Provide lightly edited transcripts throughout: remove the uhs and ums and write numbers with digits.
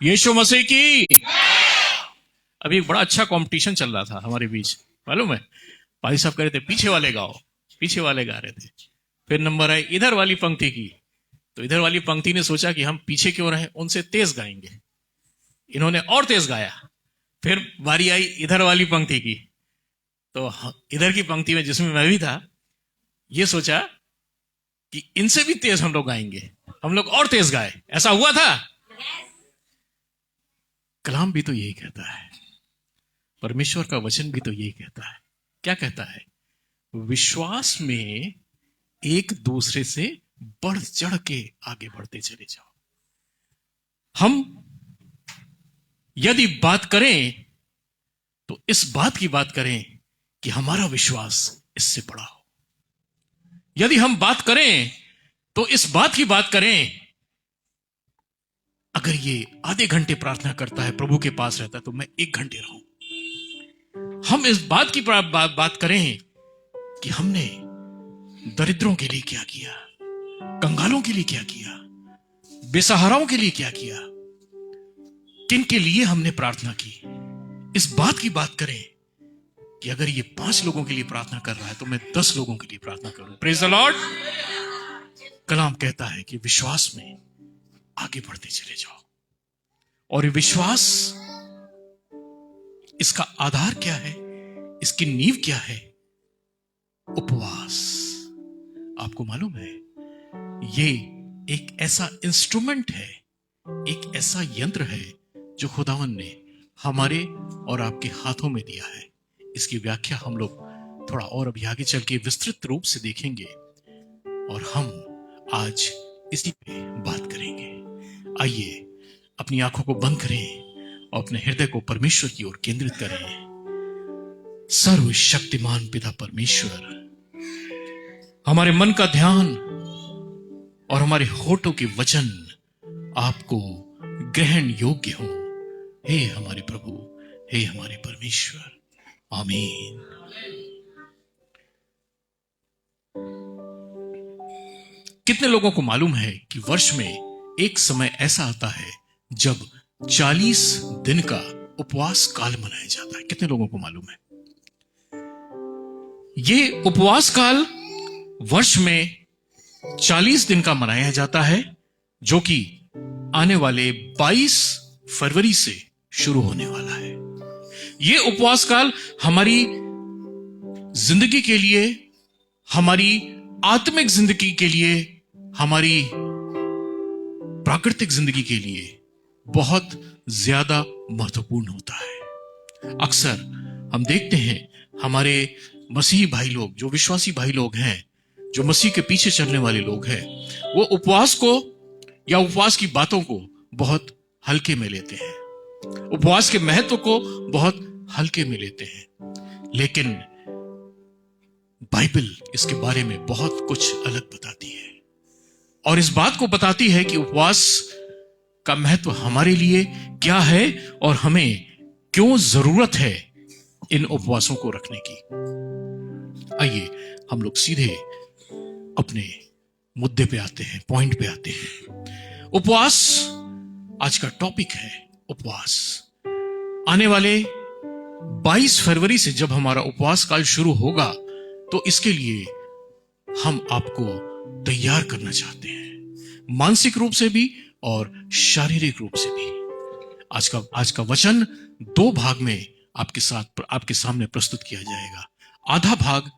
यीशु मसीह की। अभी एक बड़ा अच्छा कंपटीशन चल रहा था हमारे बीच, मालूम है। भाई साहब कह रहे थे पीछे वाले गाओ, पीछे वाले गा रहे थे। फिर नंबर आई इधर वाली पंक्ति की, तो इधर वाली पंक्ति ने सोचा कि हम पीछे क्यों रहे, उनसे तेज गाएंगे। इन्होंने और तेज गाया। फिर बारी आई इधर वाली पंक्ति की, तो इधर की पंक्ति में जिसमें मैं भी था, ये सोचा कि इनसे भी तेज हम लोग गाएंगे, हम लोग और तेज गाए। ऐसा हुआ था। कलाम भी तो यही कहता है, परमेश्वर का वचन भी तो यही कहता है। क्या कहता है? विश्वास में एक दूसरे से बढ़ चढ़ के आगे बढ़ते चले जाओ। हम यदि बात करें तो इस बात की बात करें कि हमारा विश्वास इससे बड़ा हो। यदि हम बात करें तो इस बात की बात करें, अगर ये आधे घंटे प्रार्थना करता है, प्रभु के पास रहता है, तो मैं 1 घंटे रहूं। हम इस बात की बात करें कि हमने दरिद्रों के लिए क्या किया, कंगालों के लिए क्या किया, बेसहाराओं के लिए क्या किया, किन के लिए हमने प्रार्थना की। इस बात की बात करें कि अगर ये 5 लोगों के लिए प्रार्थना कर रहा है तो मैं 10 लोगों के लिए प्रार्थना करूं। Praise the Lord. कलाम कहता है कि विश्वास में आगे बढ़ते चले जाओ। और ये विश्वास, इसका आधार क्या है, इसकी नींव क्या है? उपवास। आपको मालूम है, ये एक ऐसा इंस्ट्रूमेंट है, एक ऐसा यंत्र है जो खुदावन ने हमारे और आपके हाथों में दिया है। इसकी व्याख्या हम लोग थोड़ा और अभी आगे चल के विस्तृत रूप से देखेंगे, और हम आज इसी पे बात करेंगे। आइए अपनी आंखों को बंद करें और अपने हृदय को परमेश्वर की ओर केंद्रित करें। सर्वशक्तिमान पिता परमेश्वर, हमारे मन का ध्यान और हमारे होठों के वचन आपको ग्रहण योग्य हो। हे हमारे प्रभु, हे हमारे परमेश्वर, आमीन। कितने लोगों को मालूम है कि वर्ष में एक समय ऐसा आता है जब 40 दिन का उपवास काल मनाया जाता है? कितने लोगों को मालूम है? ये उपवास काल वर्ष में 40 दिन का मनाया जाता है, जो कि आने वाले 22 फरवरी से शुरू होने वाला है। ये उपवास काल हमारी जिंदगी के लिए, हमारी आत्मिक जिंदगी के लिए, हमारी प्राकृतिक जिंदगी के लिए बहुत ज्यादा महत्वपूर्ण होता है। अक्सर हम देखते हैं हमारे मसीही भाई लोग, जो विश्वासी भाई लोग हैं, जो मसीह के पीछे चलने वाले लोग हैं, वो उपवास को या उपवास की बातों को बहुत हल्के में लेते हैं, उपवास के महत्व को बहुत हल्के में लेते हैं। लेकिन बाइबल इसके बारे में बहुत कुछ अलग बताती है, और इस बात को बताती है कि उपवास का महत्व हमारे लिए क्या है और हमें क्यों जरूरत है इन उपवासों को रखने की। आइए हम लोग सीधे अपने मुद्दे पे आते हैं, पॉइंट पे आते हैं। उपवास आज का टॉपिक है। उपवास आने वाले 22 फरवरी से जब हमारा उपवास काल शुरू होगा, तो इसके लिए हम आपको तैयार करना चाहते हैं, मानसिक रूप से भी और शारीरिक रूप से भी। आज का वचन 2 भाग में आपके सामने प्रस्तुत किया जाएगा। आधा भाग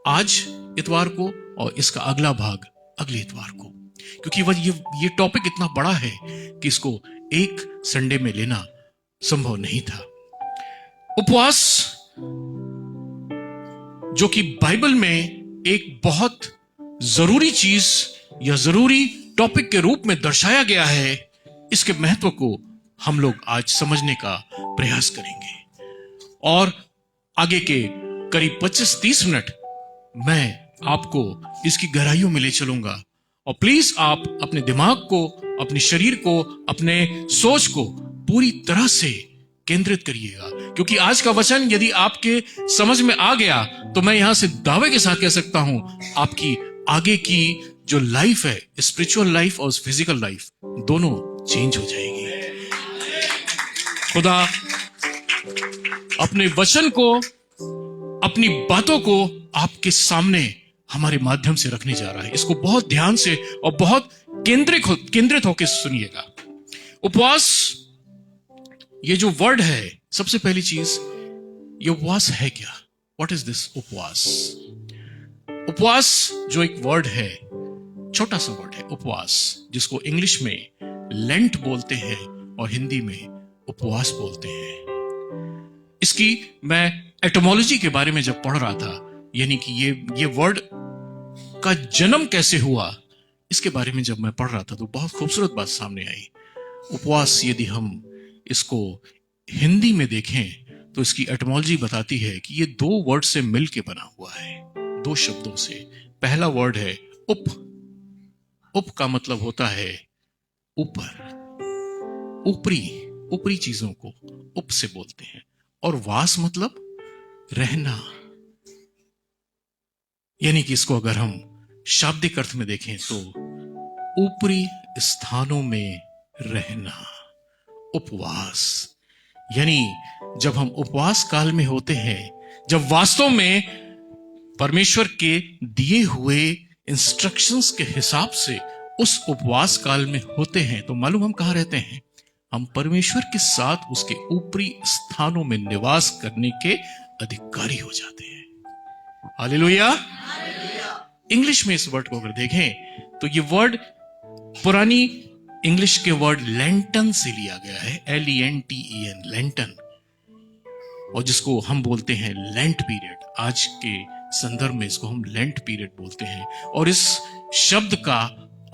आज इतवार को और इसका अगला भाग अगले इतवार को, क्योंकि ये टॉपिक इतना बड़ा है कि इसको एक संडे में लेना संभव नहीं था। उपवास, जो कि बाइबल में एक बहुत जरूरी चीज या जरूरी टॉपिक के रूप में दर्शाया गया है, इसके महत्व को हम लोग आज समझने का प्रयास करेंगे। और आगे के करीब 25-30 मिनट मैं आपको इसकी गहराइयों में ले चलूंगा, और प्लीज आप अपने दिमाग को, अपने शरीर को, अपने सोच को पूरी तरह से केंद्रित करिएगा, क्योंकि आज का वचन यदि आपके समझ में आ गया तो मैं यहां से दावे के साथ कह सकता हूं, आपकी आगे की जो लाइफ है, स्पिरिचुअल लाइफ और फिजिकल लाइफ, दोनों चेंज हो जाएगी। खुदा अपने वचन को, अपनी बातों को आपके सामने हमारे माध्यम से रखने जा रहा है। इसको बहुत ध्यान से और बहुत केंद्रित होकर सुनिएगा। उपवास, ये जो वर्ड है, सबसे पहली चीज, ये उपवास है क्या? व्हाट इज दिस उपवास? उपवास जो एक वर्ड है, छोटा सा वर्ड है उपवास, जिसको इंग्लिश में लेंट बोलते हैं और हिंदी में उपवास बोलते हैं। इसकी मैं एटोमोलॉजी के बारे में जब पढ़ रहा था, यानी कि ये वर्ड का जन्म कैसे हुआ, इसके बारे में जब मैं पढ़ रहा था तो बहुत खूबसूरत बात सामने आई। उपवास, यदि हम इसको हिंदी में देखें तो इसकी एटोमोलॉजी बताती है कि ये दो वर्ड से मिलके बना हुआ है, दो शब्दों से। पहला वर्ड है उप। उप का मतलब होता है ऊपर, ऊपरी चीजों को उप से बोलते हैं। और वास मतलब रहना, यानी कि इसको अगर हम शाब्दिक अर्थ में देखें तो ऊपरी स्थानों में रहना, उपवास। यानी जब हम उपवास काल में होते हैं, जब वास्तव में परमेश्वर के दिए हुए इंस्ट्रक्शंस के हिसाब से उस उपवास काल में होते हैं, तो मालूम हम कहां रहते हैं? हम परमेश्वर के साथ उसके ऊपरी स्थानों में निवास करने के अधिकारी हो जाते हैं। हालेलुया। इंग्लिश में इस वर्ड को अगर देखें तो ये वर्ड पुरानी इंग्लिश के वर्ड लेंटन से लिया गया है, LENTEN, लेंटन, और जिसको हम बोलते हैं लेंट पीरियड। आज के संदर्भ में इसको हम लेंट पीरियड बोलते हैं। और इस शब्द का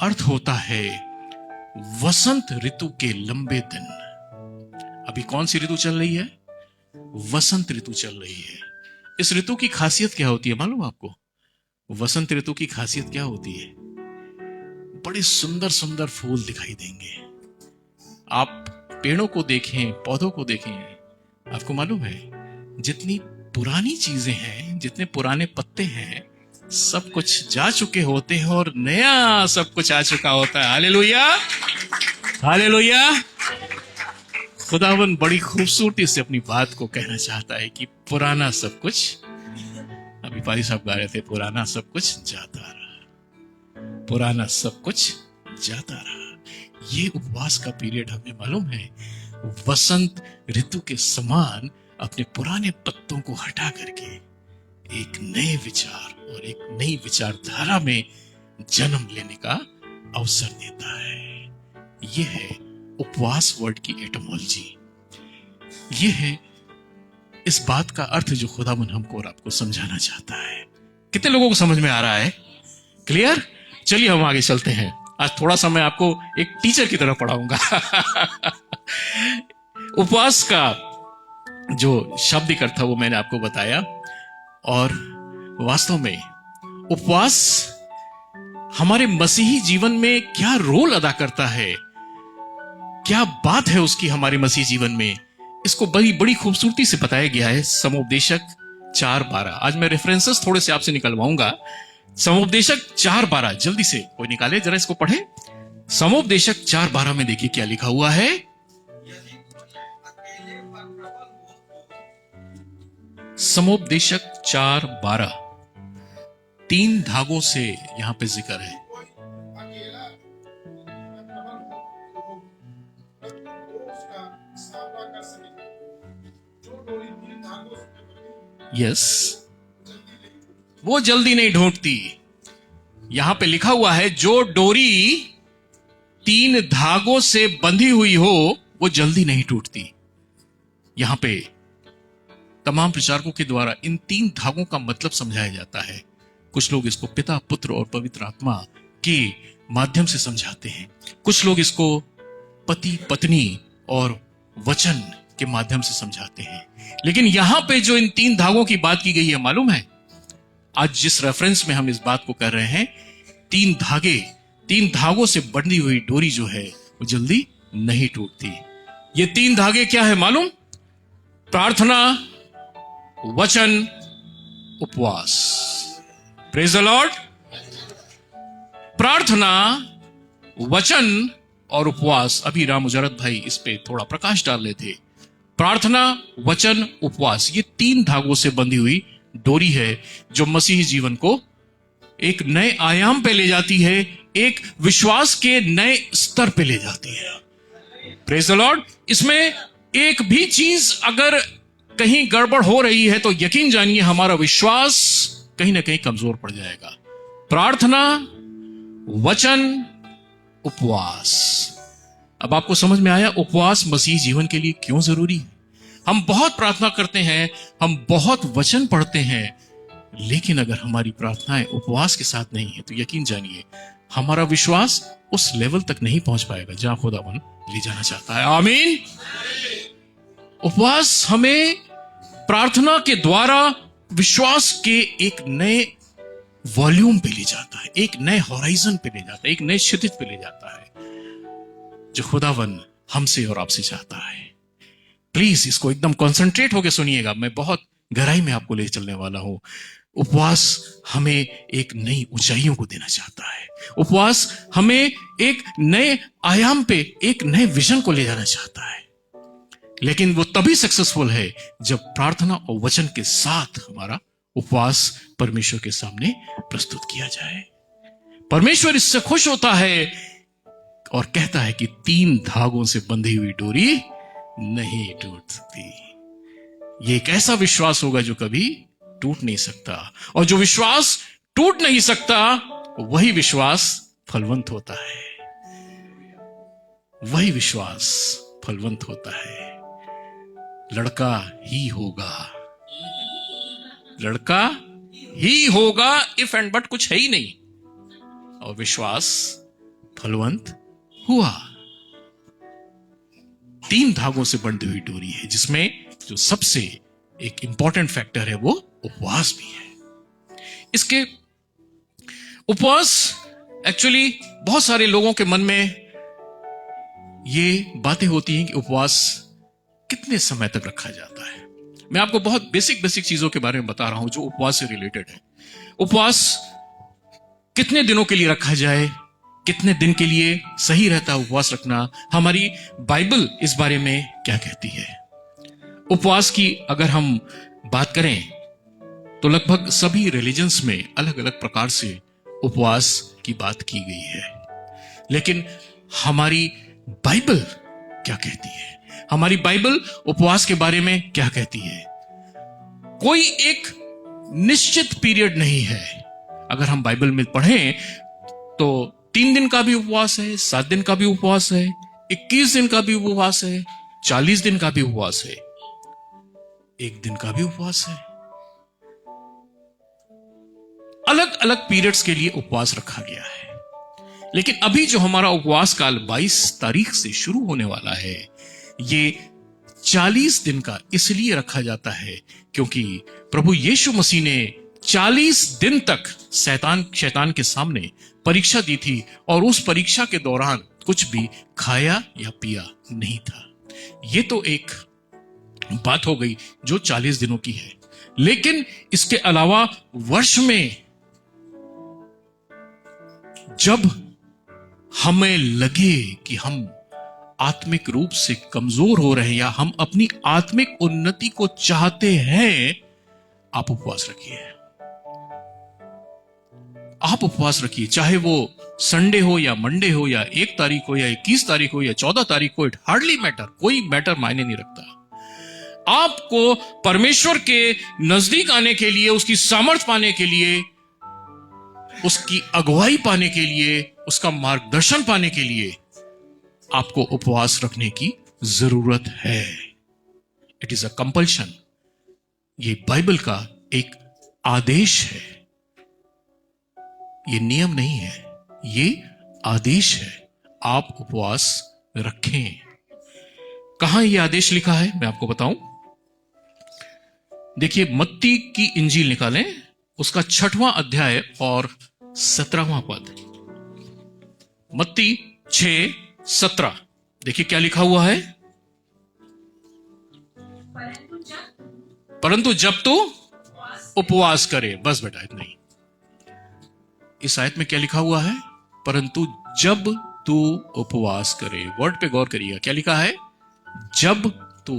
अर्थ होता है वसंत ऋतु के लंबे दिन। अभी कौन सी ऋतु चल रही है? वसंत ऋतु चल रही है। इस ऋतु की खासियत क्या होती है मालूम आपको? वसंत ऋतु की खासियत क्या होती है? बड़े सुंदर सुंदर फूल दिखाई देंगे। आप पेड़ों को देखें, पौधों को देखें, आपको मालूम है जितनी पुरानी चीजें हैं, जितने पुराने पत्ते हैं, सब कुछ जा चुके होते हैं और नया सब कुछ आ चुका होता है। Hallelujah, hallelujah. खुदावन बड़ी खूबसूरती से अपनी बात को कहना चाहता है कि पुराना सब कुछ, अभी पारी साहब गा रहे थे, पुराना सब कुछ जाता रहा, पुराना सब कुछ जाता रहा। ये उपवास का पीरियड हमें मालूम है वसंत ऋतु के समान अपने पुराने पत्तों को हटा करके एक नए विचार और एक नई विचारधारा में जन्म लेने का अवसर देता है। यह है उपवास वर्ड की एटोमोलॉजी। यह है इस बात का अर्थ जो खुदावन हमको और आपको समझाना चाहता है। कितने लोगों को समझ में आ रहा है? क्लियर? चलिए हम आगे चलते हैं। आज थोड़ा सा मैं आपको एक टीचर की तरह पढ़ाऊंगा। उपवास का जो शाब्दिक अर्थ था वो मैंने आपको बताया, और वास्तव में उपवास हमारे मसीही जीवन में क्या रोल अदा करता है, क्या बात है उसकी हमारे मसीही जीवन में, इसको बड़ी खूबसूरती से बताया गया है समोपदेशक 4:12। आज मैं रेफरेंसेस थोड़े से आपसे निकलवाऊंगा। समोपदेशक 4:12, जल्दी से कोई निकाले, जरा इसको पढ़े। समोपदेशक 4:12 में देखिए क्या लिखा हुआ है। समोपदेशक 4:12, 3 धागों से यहां पे जिक्र है। यस, वो जल्दी नहीं ढूंढती। यहां पे लिखा हुआ है जो डोरी 3 धागों से बंधी हुई हो वो जल्दी नहीं टूटती। यहां पे तमाम प्रचारकों के द्वारा इन 3 धागों का मतलब समझाया जाता है। कुछ लोग इसको पिता, पुत्र और पवित्र आत्मा के माध्यम से समझाते हैं। कुछ लोग इसको पति, पत्नी और वचन के माध्यम से समझाते हैं। लेकिन यहां पे जो इन 3 धागों की बात की गई है, मालूम है आज जिस रेफरेंस में हम इस बात को कर रहे हैं, 3 धागों से बंधी हुई डोरी जो है वो जल्दी नहीं टूटती। ये 3 धागे क्या है मालूम? प्रार्थना, वचन, उपवास। Praise the Lord. प्रार्थना, वचन और उपवास। अभी राम मुजरत भाई इस पे थोड़ा प्रकाश डाल रहे थे। प्रार्थना, वचन, उपवास, ये 3 धागों से बंधी हुई डोरी है जो मसीही जीवन को एक नए आयाम पे ले जाती है, एक विश्वास के नए स्तर पे ले जाती है। Praise the Lord. इसमें एक भी चीज अगर कहीं गड़बड़ हो रही है तो यकीन जानिए हमारा विश्वास कहीं ना कहीं कमजोर पड़ जाएगा। प्रार्थना, वचन, उपवास। अब आपको समझ में आया उपवास मसीह जीवन के लिए क्यों जरूरी है। हम बहुत प्रार्थना करते हैं, हम बहुत वचन पढ़ते हैं, लेकिन अगर हमारी प्रार्थनाएं उपवास के साथ नहीं है तो यकीन जानिए हमारा विश्वास उस लेवल तक नहीं पहुंच पाएगा जहां खुदावन ले जाना चाहता है। आमीन। उपवास हमें प्रार्थना के द्वारा विश्वास के एक नए वॉल्यूम पे ले जाता है, एक नए हॉराइजन पे ले जाता है, एक नए क्षितिज पे ले जाता है जो खुदावन हमसे और आपसे चाहता है। प्लीज इसको एकदम कंसंट्रेट होकर सुनिएगा, मैं बहुत गहराई में आपको ले चलने वाला हूं। उपवास हमें एक नई ऊंचाइयों को देना चाहता है। उपवास हमें एक नए आयाम पे, एक नए विजन को ले जाना चाहता है। लेकिन वो तभी सक्सेसफुल है जब प्रार्थना और वचन के साथ हमारा उपवास परमेश्वर के सामने प्रस्तुत किया जाए। परमेश्वर इससे खुश होता है और कहता है कि 3 धागों से बंधी हुई डोरी नहीं टूट सकती। ये एक ऐसा विश्वास होगा जो कभी टूट नहीं सकता, और जो विश्वास टूट नहीं सकता वही विश्वास फलवंत होता है। वही विश्वास फलवंत होता है। लड़का ही होगा, लड़का ही होगा, इफ एंड बट कुछ है ही नहीं, और विश्वास फलवंत हुआ। 3 धागों से बंधी हुई डोरी है जिसमें जो सबसे एक इंपॉर्टेंट फैक्टर है वो उपवास भी है। इसके उपवास एक्चुअली बहुत सारे लोगों के मन में ये बातें होती हैं कि उपवास कितने समय तक रखा जाता है। मैं आपको बहुत बेसिक चीजों के बारे में बता रहा हूं जो उपवास से रिलेटेड है। उपवास कितने दिनों के लिए रखा जाए, कितने दिन के लिए सही रहता है उपवास रखना, हमारी बाइबल इस बारे में क्या कहती है। उपवास की अगर हम बात करें तो लगभग सभी रिलीजन्स में अलग अलग प्रकार से उपवास की बात की गई है, लेकिन हमारी बाइबल क्या कहती है, हमारी बाइबल उपवास के बारे में क्या कहती है। कोई एक निश्चित पीरियड नहीं है। अगर हम बाइबल में पढ़ें तो 3 दिन का भी उपवास है, 7 दिन का भी उपवास है, 21 दिन का भी उपवास है, 40 दिन का भी उपवास है, 1 दिन का भी उपवास है। अलग अलग पीरियड्स के लिए उपवास रखा गया है। लेकिन अभी जो हमारा उपवास काल 22 तारीख से शुरू होने वाला है, ये 40 दिन का इसलिए रखा जाता है क्योंकि प्रभु यीशु मसीह ने 40 दिन तक शैतान के सामने परीक्षा दी थी, और उस परीक्षा के दौरान कुछ भी खाया या पिया नहीं था। यह तो एक बात हो गई जो 40 दिनों की है। लेकिन इसके अलावा वर्ष में जब हमें लगे कि हम आत्मिक रूप से कमजोर हो रहे हैं या हम अपनी आत्मिक उन्नति को चाहते हैं, आप उपवास रखिए। आप उपवास रखिए, चाहे वो संडे हो या मंडे हो या 1 तारीख हो या 21 तारीख हो या 14 तारीख हो, इट हार्डली मैटर, कोई मैटर मायने नहीं रखता। आपको परमेश्वर के नजदीक आने के लिए, उसकी सामर्थ पाने के लिए, उसकी अगुवाई पाने के लिए, उसका मार्गदर्शन पाने के लिए आपको उपवास रखने की जरूरत है। It is a compulsion. ये बाइबल का एक आदेश है, ये नियम नहीं है, ये आदेश है। आप उपवास रखें। कहां यह आदेश लिखा है मैं आपको बताऊं। देखिए, मत्ती की इंजील निकालें, उसका 6वां अध्याय और 17वां पद। मत्ती 6:17। देखिए क्या लिखा हुआ है। परंतु जब तू उपवास करे, बस बेटा इतना ही। इस आयत में क्या लिखा हुआ है, परंतु जब तू उपवास करे। वर्ड पे गौर करिएगा, क्या लिखा है, जब तू।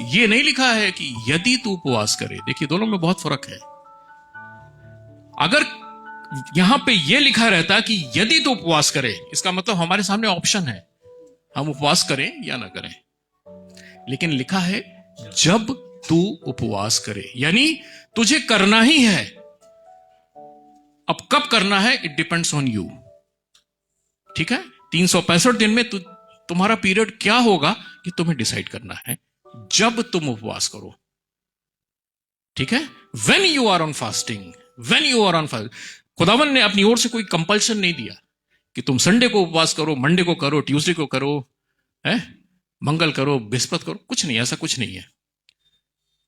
ये नहीं लिखा है कि यदि तू उपवास करे। देखिए दोनों में बहुत फर्क है। अगर यहां पे ये लिखा रहता कि यदि तू उपवास करे, इसका मतलब हमारे सामने ऑप्शन है, हम उपवास करें या ना करें। लेकिन लिखा है जब तू उपवास करे, यानी तुझे करना ही है। अब कब करना है, इट डिपेंड्स ऑन यू। ठीक है, 365 दिन में तुम्हारा पीरियड क्या होगा कि तुम्हें डिसाइड करना है जब तुम उपवास करो। ठीक है, when you are on fasting, when you are on fast, खुदावन ने अपनी ओर से कोई कंपल्शन नहीं दिया कि तुम संडे को उपवास करो, मंडे को करो, ट्यूसडे को करो, है मंगल करो, बृहस्पति करो, कुछ नहीं, ऐसा कुछ नहीं है।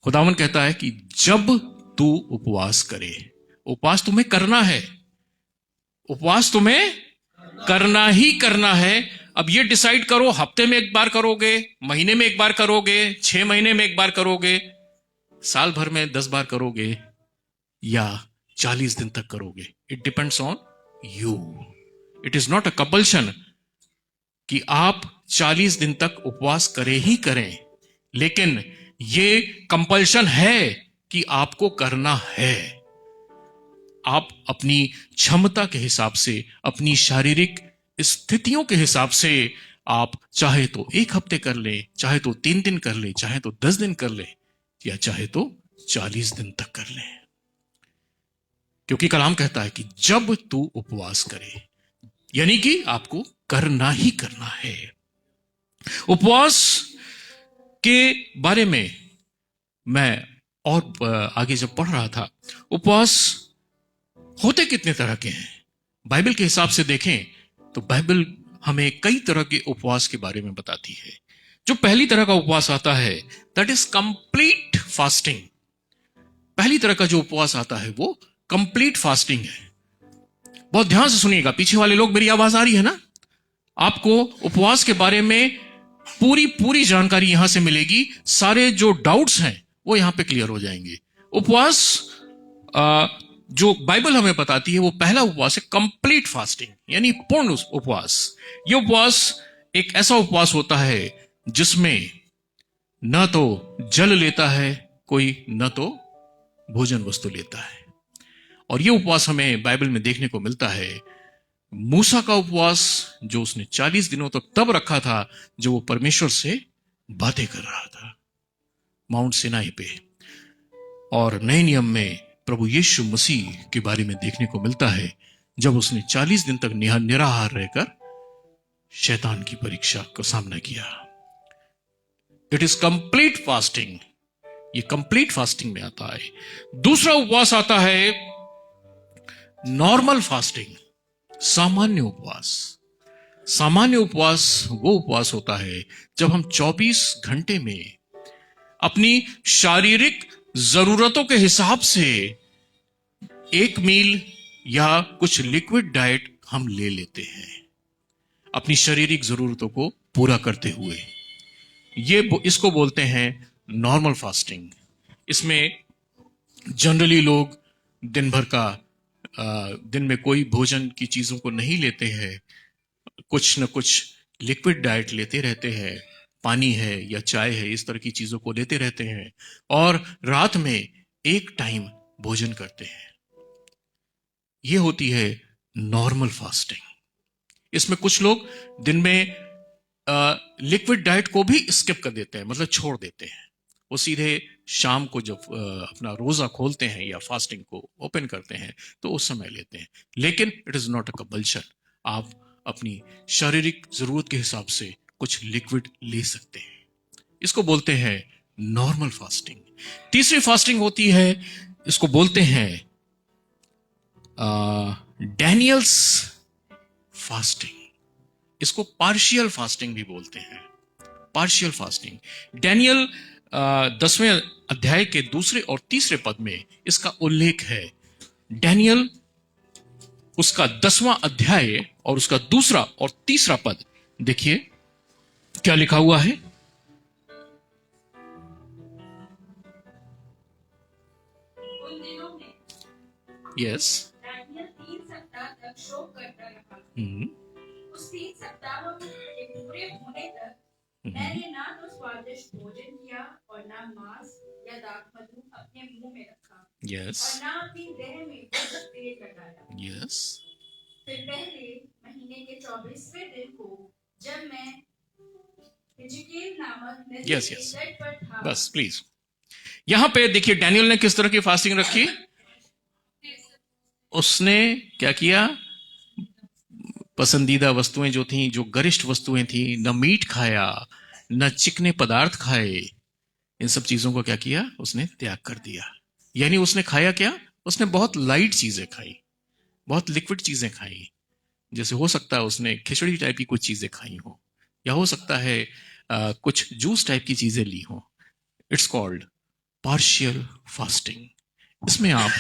खुदावन कहता है कि जब तू उपवास करे, उपवास तुम्हें करना है, उपवास तुम्हें करना ही करना है। अब ये डिसाइड करो, हफ्ते में एक बार करोगे, महीने में एक बार करोगे, 6 महीने में एक बार करोगे, साल भर में 10 बार करोगे, या 40 दिन तक करोगे। It depends on you. It is not a compulsion कि आप 40 दिन तक उपवास करें ही करें, लेकिन ये कंपल्शन है कि आपको करना है। आप अपनी क्षमता के हिसाब से, अपनी शारीरिक स्थितियों के हिसाब से, आप चाहे तो 1 हफ्ते कर ले, चाहे तो 3 दिन कर ले, चाहे तो 10 दिन कर ले, या चाहे तो 40 दिन तक कर ले। क्योंकि कलाम कहता है कि जब तू उपवास करे, यानी कि आपको करना ही करना है। उपवास के बारे में मैं और आगे जब पढ़ रहा था, उपवास होते कितने तरह के हैं बाइबल के हिसाब से देखें तो बाइबल हमें कई तरह के उपवास के बारे में बताती है। जो पहली तरह का उपवास आता है, दैट इज कंप्लीट फास्टिंग। पहली तरह का जो उपवास आता है वो कंप्लीट फास्टिंग है। बहुत ध्यान से सुनिएगा, पीछे वाले लोग, मेरी आवाज आ रही है ना? आपको उपवास के बारे में पूरी जानकारी यहां से मिलेगी। सारे जो डाउट्स हैं वो यहां पे क्लियर हो जाएंगे। उपवास जो बाइबल हमें बताती है वो पहला उपवास है कंप्लीट फास्टिंग, यानी पूर्ण उपवास। ये उपवास एक ऐसा उपवास होता है जिसमें न तो जल लेता है कोई, न तो भोजन वस्तु लेता है। और ये उपवास हमें बाइबल में देखने को मिलता है। मूसा का उपवास जो उसने 40 दिनों तक तब रखा था जब वो परमेश्वर से बातें कर रहा था माउंट सिनाई पे। और नए नियम में प्रभु यीशु मसीह के बारे में देखने को मिलता है जब उसने 40 दिन तक निराहार रहकर शैतान की परीक्षा का सामना किया। इट इज कंप्लीट फास्टिंग, ये कंप्लीट फास्टिंग में आता है। दूसरा उपवास आता है नॉर्मल फास्टिंग, सामान्य उपवास। सामान्य उपवास वो उपवास होता है जब हम 24 घंटे में अपनी शारीरिक जरूरतों के हिसाब से एक मील या कुछ लिक्विड डाइट हम ले लेते हैं अपनी शारीरिक जरूरतों को पूरा करते हुए। इसको बोलते हैं नॉर्मल फास्टिंग। इसमें जनरली लोग दिन भर का दिन में कोई भोजन की चीजों को नहीं लेते हैं, कुछ न कुछ लिक्विड डाइट लेते रहते हैं, पानी है या चाय है, इस तरह की चीजों को लेते रहते हैं, और रात में एक टाइम भोजन करते हैं। यह होती है नॉर्मल फास्टिंग। इसमें कुछ लोग दिन में लिक्विड डाइट को भी स्किप कर देते हैं, मतलब छोड़ देते हैं। वो सीधे शाम को जब अपना रोजा खोलते हैं या फास्टिंग को ओपन करते हैं तो उस समय लेते हैं। लेकिन it is not a compulsion. आप अपनी शारीरिक जरूरत के हिसाब से कुछ लिक्विड ले सकते हैं। इसको बोलते हैं नॉर्मल फास्टिंग। तीसरी फास्टिंग होती है, इसको बोलते हैं डैनियल्स फास्टिंग। इसको पार्शियल फास्टिंग भी बोलते हैं। पार्शियल फास्टिंग, डैनियल 10वें अध्याय के 2 और 3 पद में इसका उल्लेख है। डैनियल उसका 10वां अध्याय और उसका 2 और 3 पद देखिए क्या लिखा हुआ है। यस, डैनियल 3 सप्ताह तक शोक करता रहा। उस 3 सप्ताह पूरे होने तक मैंने ना तो स्वादिष्ट भोजन किया और ना मांस या दाख मधु अपने मुंह में रखा यस और ना अपनी देह में कुछ तेल लगाया। यस फिर पहले महीने के 24वें दिन को जब मैं हिजकील नामक नदी यस के यस तट पर था, बस प्लीज। यहां पे देखिए डैनियल ने किस तरह की फास्टिंग रखी। उसने क्या किया, पसंदीदा वस्तुएं जो थी, जो गरिष्ठ वस्तुएं थी, न मीट खाया न चिकने पदार्थ खाए, इन सब चीजों को क्या किया, उसने त्याग कर दिया। यानी उसने खाया क्या, उसने बहुत लाइट चीजें खाई, बहुत लिक्विड चीजें खाई। जैसे हो सकता है उसने खिचड़ी टाइप की कुछ चीजें खाई हो, या हो सकता है कुछ जूस टाइप की चीजें ली हो। It's called partial fasting. इसमें आप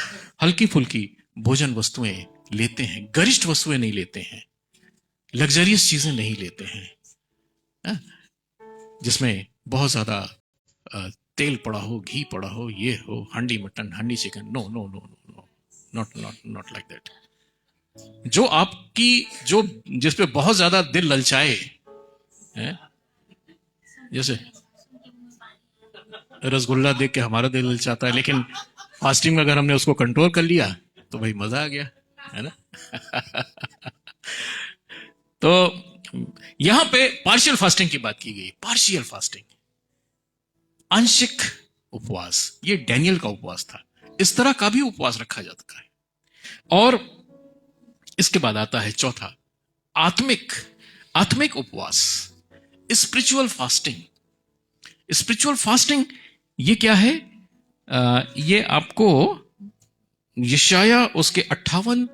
हल्की फुल्की भोजन वस्तुएं लेते हैं, गरिष्ठ वस्तुएं नहीं लेते हैं, लग्जरियस चीजें नहीं लेते हैं, हाँ? जिसमें बहुत ज्यादा तेल पड़ा हो, घी पड़ा हो, ये हो, handi mutton, handi chicken, no no no no no, not not not like that. जो आपकी, जो जिस पे बहुत ज्यादा दिल ललचाए, है? जैसे रसगुल्ला देख के हमारा दिल ललचाता है, लेकिन फास्टिंग में अगर हमने उसको कंट्रोल कर लिया तो भाई मजा आ गया, है ना। तो यहां पे पार्शियल फास्टिंग की बात की गई। पार्शियल फास्टिंग, आंशिक उपवास, ये डैनियल का उपवास था। इस तरह का भी उपवास रखा जाता है। और इसके बाद आता है चौथा, आत्मिक आत्मिक उपवास, स्पिरिचुअल फास्टिंग। स्पिरिचुअल फास्टिंग ये क्या है, ये आपको यशाया उसके 58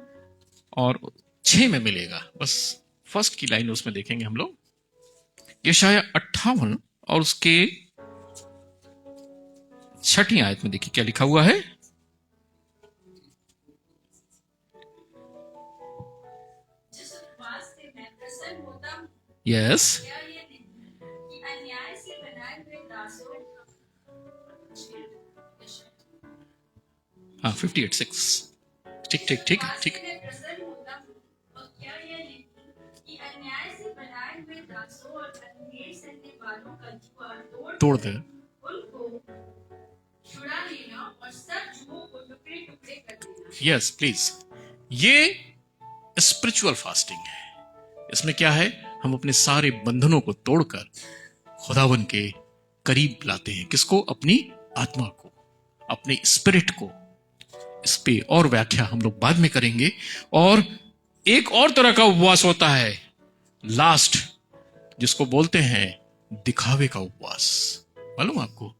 और 6 में मिलेगा। बस फर्स्ट की लाइन उसमें देखेंगे हम लोग, यशाया 58 और उसके 6ठी आयत में देखिए क्या लिखा हुआ है। जिस उपवास से मैं प्रसन्न होता हूँ, यस क्या ये नहीं कि अन्याय से बनाए हुए दासों, हाँ 58:6, ठीक ठीक ठीक उपवास ठीक। से मैं प्रसन्न होता हूँ, और क्या यह नहीं कि अन्याय से बनाए हुए दासों और अंधेर सनने वालों का जुआ तोड़ दे। उनको छुड़ा लेना और सब जुओं को टुकड़े टुकड़े कर देना। यस प्लीज, ये स्पिरिचुअल फास्टिंग है। इसमें क्या है, हम अपने सारे बंधनों को तोड़कर खुदावन के करीब लाते हैं। किसको, अपनी आत्मा को, अपने स्पिरिट को। इस पे और व्याख्या हम लोग बाद में करेंगे। और एक और तरह का उपवास होता है लास्ट, जिसको बोलते हैं दिखावे का उपवास। मालूम आपको,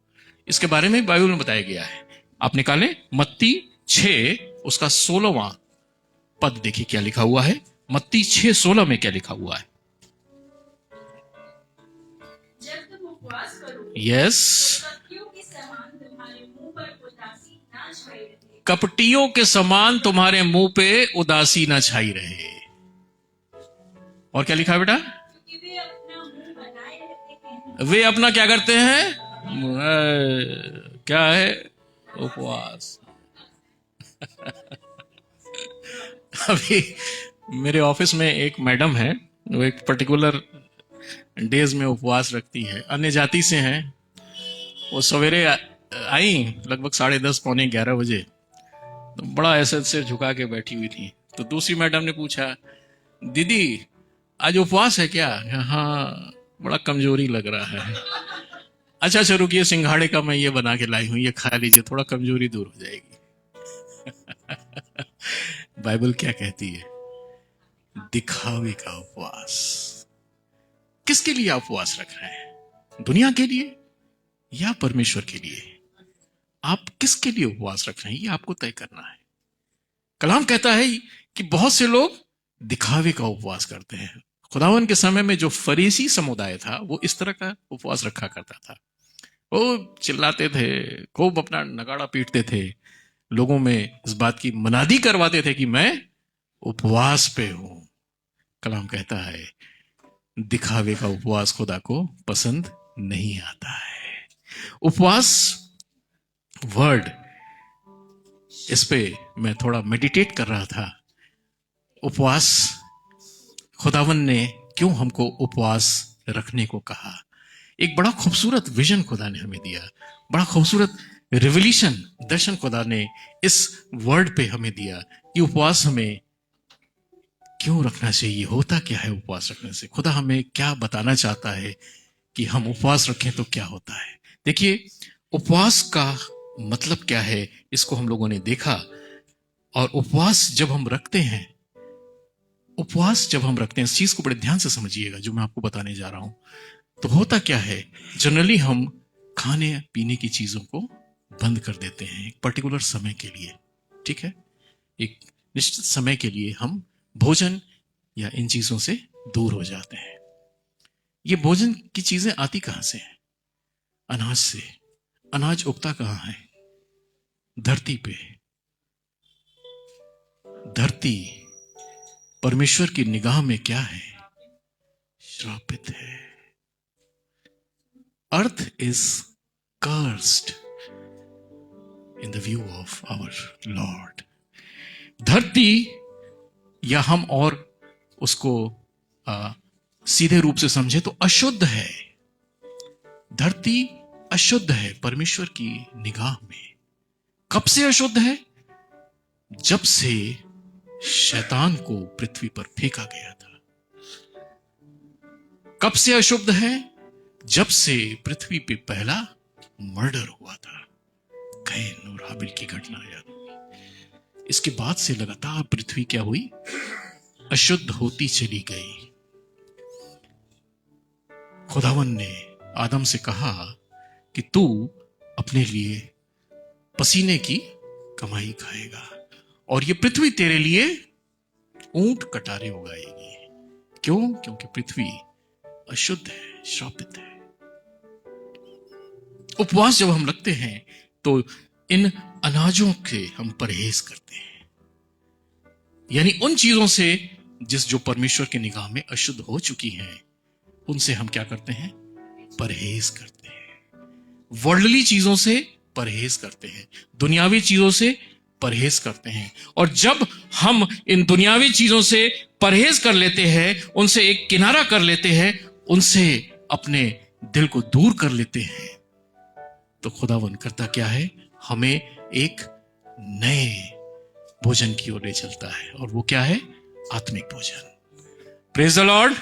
इसके बारे में बाइबल में बताया गया है। आप निकालें मत्ती 6 उसका 16वां पद, देखिए क्या लिखा हुआ है। मत्ती 6:16 में क्या लिखा हुआ है। जब तुम उपवास करो, यस, कपटियों के समान तुम्हारे मुंह पर उदासी ना छाई रहे। कपटियों के समान तुम्हारे मुंह पे उदासी ना छाई रहे। और क्या लिखा है बेटा, क्योंकि वे अपना मुंह बनाए रहते हैं, वे अपना क्या करते हैं, क्या है, उपवास। अभी मेरे ऑफिस में एक मैडम है, वो एक पर्टिकुलर डेज में उपवास रखती है, अन्य जाति से हैं। वो सवेरे आई लगभग 10:30 पौने 11 बजे, तो बड़ा ऐसे सिर झुका के बैठी हुई थी। तो दूसरी मैडम ने पूछा, दीदी आज उपवास है क्या। हाँ, बड़ा कमजोरी लग रहा है। अच्छा अच्छा रुकिए, सिंघाड़े का मैं ये बना के लाई हूं, ये खा लीजिए, थोड़ा कमजोरी दूर हो जाएगी। बाइबल क्या कहती है, दिखावे का उपवास। किसके लिए आप उपवास रख रहे हैं, दुनिया के लिए या परमेश्वर के लिए। आप किसके लिए उपवास रख रहे हैं, ये आपको तय करना है। कलाम कहता है कि बहुत से लोग दिखावे का उपवास करते हैं। खुदावन के समय में जो फरीसी समुदाय था, वो इस तरह का उपवास रखा करता था। वो चिल्लाते थे, खूब अपना नगाड़ा पीटते थे, लोगों में इस बात की मनादी करवाते थे कि मैं उपवास पे हूं। कलाम कहता है दिखावे का उपवास खुदा को पसंद नहीं आता है। उपवास वर्ड, इस पे मैं थोड़ा मेडिटेट कर रहा था। उपवास, खुदावन ने क्यों हमको उपवास रखने को कहा। एक बड़ा खूबसूरत विजन खुदा ने हमें दिया, बड़ा खूबसूरत रिवल्यूशन दर्शन खुदा ने इस वर्ड पे हमें दिया कि उपवास हमें क्यों रखना चाहिए, होता क्या है उपवास रखने से, खुदा हमें क्या बताना चाहता है कि हम उपवास रखें तो क्या होता है। देखिए, उपवास का मतलब क्या है, इसको हम लोगों ने देखा। और उपवास जब हम रखते हैं, उपवास जब हम रखते हैं, इस चीज को बड़े ध्यान से समझिएगा जो मैं आपको बताने जा रहा हूं। तो होता क्या है, जनरली हम खाने पीने की चीजों को बंद कर देते हैं एक पर्टिकुलर समय के लिए, ठीक है। एक निश्चित समय के लिए हम भोजन या इन चीजों से दूर हो जाते हैं। ये भोजन की चीजें आती कहां से हैं? अनाज से। अनाज उगता कहां है? धरती पे। धरती परमेश्वर की निगाह में क्या है? श्रापित है। Earth is cursed in the view of our lord. धरती, या हम और उसको सीधे रूप से समझे तो अशुद्ध है। धरती अशुद्ध है परमेश्वर की निगाह में। कब से अशुद्ध है? जब से शैतान को पृथ्वी पर फेंका गया था। कब से अशुद्ध है? जब से पृथ्वी पे पहला मर्डर हुआ था, कैन और हाबिल की घटना याद होगी। इसके बाद से लगातार पृथ्वी क्या हुई? अशुद्ध होती चली गई। खुदावन ने आदम से कहा कि तू अपने लिए पसीने की कमाई खाएगा और ये पृथ्वी तेरे लिए ऊंट कटारे उगाएगी। क्यों? क्योंकि पृथ्वी अशुद्ध है, श्रापित है। उपवास जब हम रखते हैं तो इन अनाजों के हम परहेज करते हैं, यानी उन चीजों से जो परमेश्वर की निगाह में अशुद्ध हो चुकी हैं, उनसे हम क्या करते हैं? परहेज करते हैं। वर्ल्डली चीजों से परहेज करते हैं, दुनियावी चीजों से परहेज करते हैं। और जब हम इन दुनियावी चीजों से परहेज कर लेते हैं, उनसे एक किनारा कर लेते हैं, उनसे अपने दिल को दूर कर लेते हैं, तो खुदावन करता क्या है? हमें एक नए भोजन की ओर ले चलता है, और वो क्या है? आत्मिक भोजन। Praise the Lord.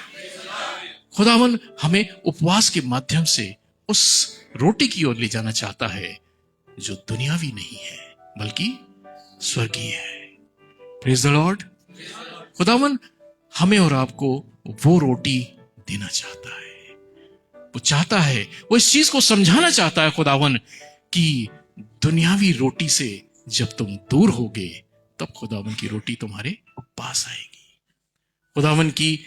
खुदावन हमें उपवास के माध्यम से उस रोटी की ओर ले जाना चाहता है जो दुनियावी नहीं है बल्कि स्वर्गीय है। Praise the Lord. खुदावन हमें और आपको वो रोटी देना चाहता है। वो चाहता है, वो इस चीज को समझाना चाहता है खुदावन कि दुनियावी रोटी से जब तुम दूर होगे तब खुदावन की रोटी तुम्हारे पास आएगी। खुदावन की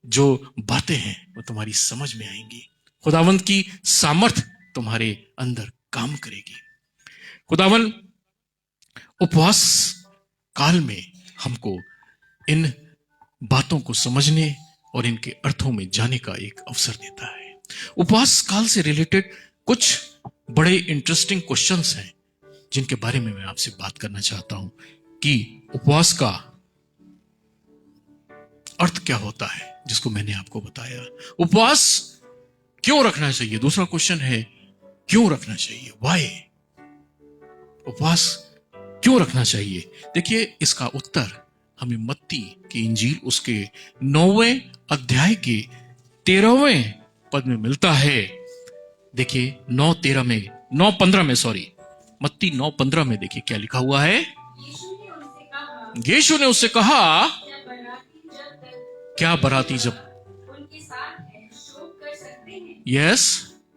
जो बातें हैं वो तुम्हारी समझ में आएंगी। खुदावन की सामर्थ तुम्हारे अंदर काम करेगी। खुदावन उपवास काल में हमको इन बातों को समझने और इनके अर्थों में जाने का एक अवसर देता है। उपवास काल से रिलेटेड कुछ बड़े इंटरेस्टिंग क्वेश्चंस हैं जिनके बारे में मैं आपसे बात करना चाहता हूं कि उपवास का अर्थ क्या होता है, जिसको मैंने आपको बताया। उपवास क्यों रखना चाहिए? दूसरा क्वेश्चन है क्यों रखना चाहिए? व्हाई? उपवास क्यों रखना चाहिए? देखिए, इसका उत्तर हमें मत्ती की इंजील उसके 9वें अध्याय के 13वें पद में मिलता है। देखिए 9:15 में, सॉरी, मत्ती 9:15 में देखिए क्या लिखा हुआ है। यीशु ने उससे कहा, क्या बराती जब उनके साथ है शोक कर सकते हैं? यस,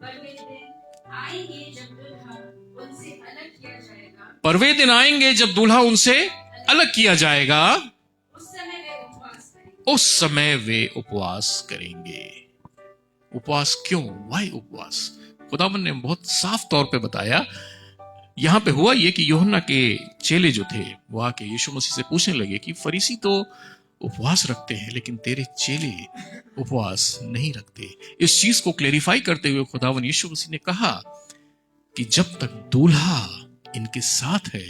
पर वे दिन आएंगे जब दुल्हा उनसे अलग किया जाएगा। पर वे दिन आएंगे जब दूल्हा उनसे अलग किया जाएगा, उस समय वे उपवास करेंगे। उस समय वे उपवास करेंगे। उपवास क्यों? वाई उपवास? खुदावन ने बहुत साफ तौर पे बताया। यहां पे हुआ ये कि यूहन्ना के चेले जो थे वो आके यीशु मसीह से पूछने लगे कि फरीसी तो उपवास रखते हैं लेकिन तेरे चेले उपवास नहीं रखते। इस चीज को क्लेरिफाई करते हुए खुदावन यीशु मसीह ने कहा कि जब तक दूल्हा इनके साथ है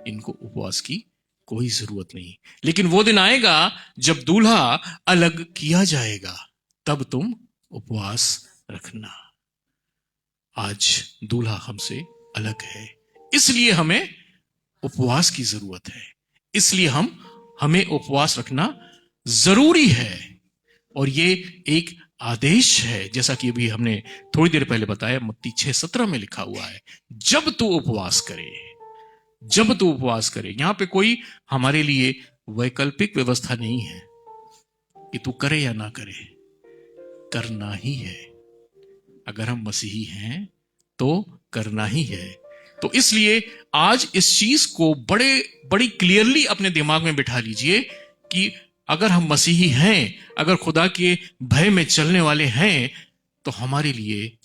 इनको उपवास की कोई जरूरत नहीं, लेकिन वो दिन आएगा जब दूल्हा अलग किया जाएगा, तब तुम उपवास रखना। आज दूल्हा हमसे अलग है, इसलिए हमें उपवास की जरूरत है, इसलिए हमें उपवास रखना जरूरी है। और ये एक आदेश है, जैसा कि अभी हमने थोड़ी देर पहले बताया, मत्ती 6:17 में लिखा हुआ है, जब तू उपवास करे, जब तू उपवास करे। यहां पे कोई हमारे लिए वैकल्पिक व्यवस्था नहीं है कि तू करे या ना करे, करना ही है। अगर हम मसीही हैं तो करना ही है। तो इसलिए आज इस चीज को बड़ी क्लियरली अपने दिमाग में बिठा लीजिए कि अगर हम मसीही हैं, अगर खुदा के भय में चलने वाले हैं, तो हमारे लिए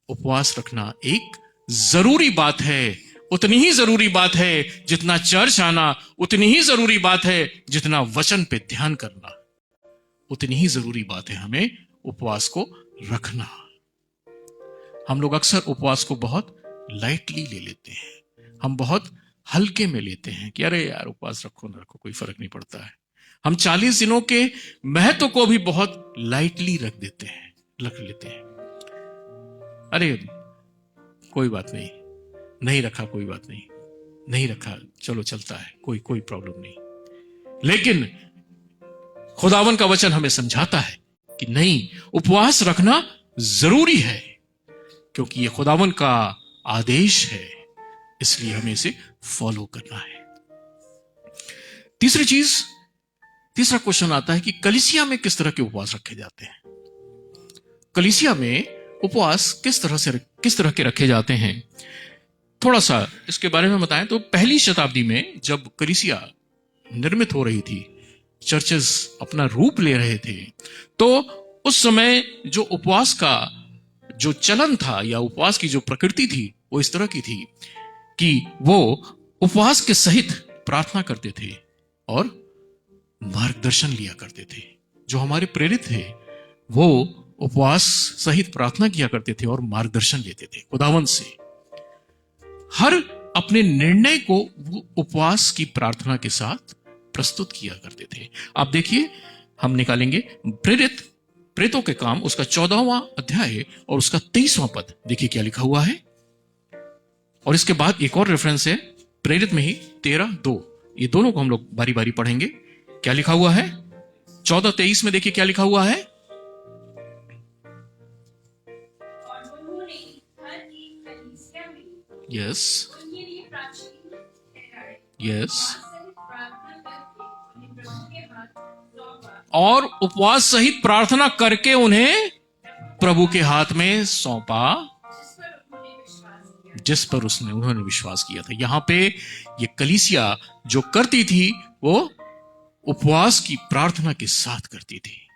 उपवास रखना एक जरूरी बात है। उतनी ही जरूरी बात है जितना चर्च आना, उतनी ही जरूरी बात है जितना वचन पे ध्यान करना, उतनी ही जरूरी बात है हमें उपवास को रखना। हम लोग अक्सर उपवास को बहुत लाइटली ले लेते हैं, हम बहुत हल्के में लेते हैं कि अरे यार उपवास रखो ना रखो कोई फर्क नहीं पड़ता है। हम 40 दिनों के महत्व को भी बहुत लाइटली रख लेते हैं। अरे कोई बात नहीं, नहीं रखा कोई बात नहीं, नहीं रखा चलो चलता है, कोई प्रॉब्लम नहीं। लेकिन खुदावन का वचन हमें समझाता है कि नहीं, उपवास रखना जरूरी है, क्योंकि यह खुदावन का आदेश है, इसलिए हमें इसे फॉलो करना है। तीसरा क्वेश्चन आता है कि कलीसिया में किस तरह के उपवास रखे जाते हैं। कलीसिया में उपवास किस तरह के रखे जाते हैं, थोड़ा सा इसके बारे में बताएं तो पहली शताब्दी में जब कलीसिया निर्मित हो रही थी, चर्चेस अपना रूप ले रहे थे, तो उस समय जो उपवास का जो चलन था या उपवास की जो प्रकृति थी वो इस तरह की थी कि वो उपवास के सहित प्रार्थना करते थे और मार्गदर्शन लिया करते थे। जो हमारे प्रेरित थे वो उपवास सहित प्रार्थना किया करते थे और मार्गदर्शन लेते थे खुदावन से। हर अपने निर्णय को वो उपवास की प्रार्थना के साथ प्रस्तुत किया करते थे। आप देखिए, हम निकालेंगे प्रेरितों के काम, उसका 14वां अध्याय और उसका 23वां पद। देखिए क्या लिखा हुआ है। और इसके बाद एक और रेफरेंस है प्रेरित में ही 13:2। ये दोनों को हम लोग बारी बारी पढ़ेंगे। क्या लिखा हुआ है 14:23 में? देखिए क्या लिखा हुआ है। और उन्होंने हर एक कलीसिया में यस उनके लिए प्राचीन ठहराए, यस उपवास सहित प्रार्थना करके उन्हें प्रभु के हाथ में सौंपा, और उपवास सहित प्रार्थना करके उन्हें जिस पर उन्होंने विश्वास किया था। यहां पे ये कलीसिया जो करती थी वो उपवास की प्रार्थना के साथ करती थी।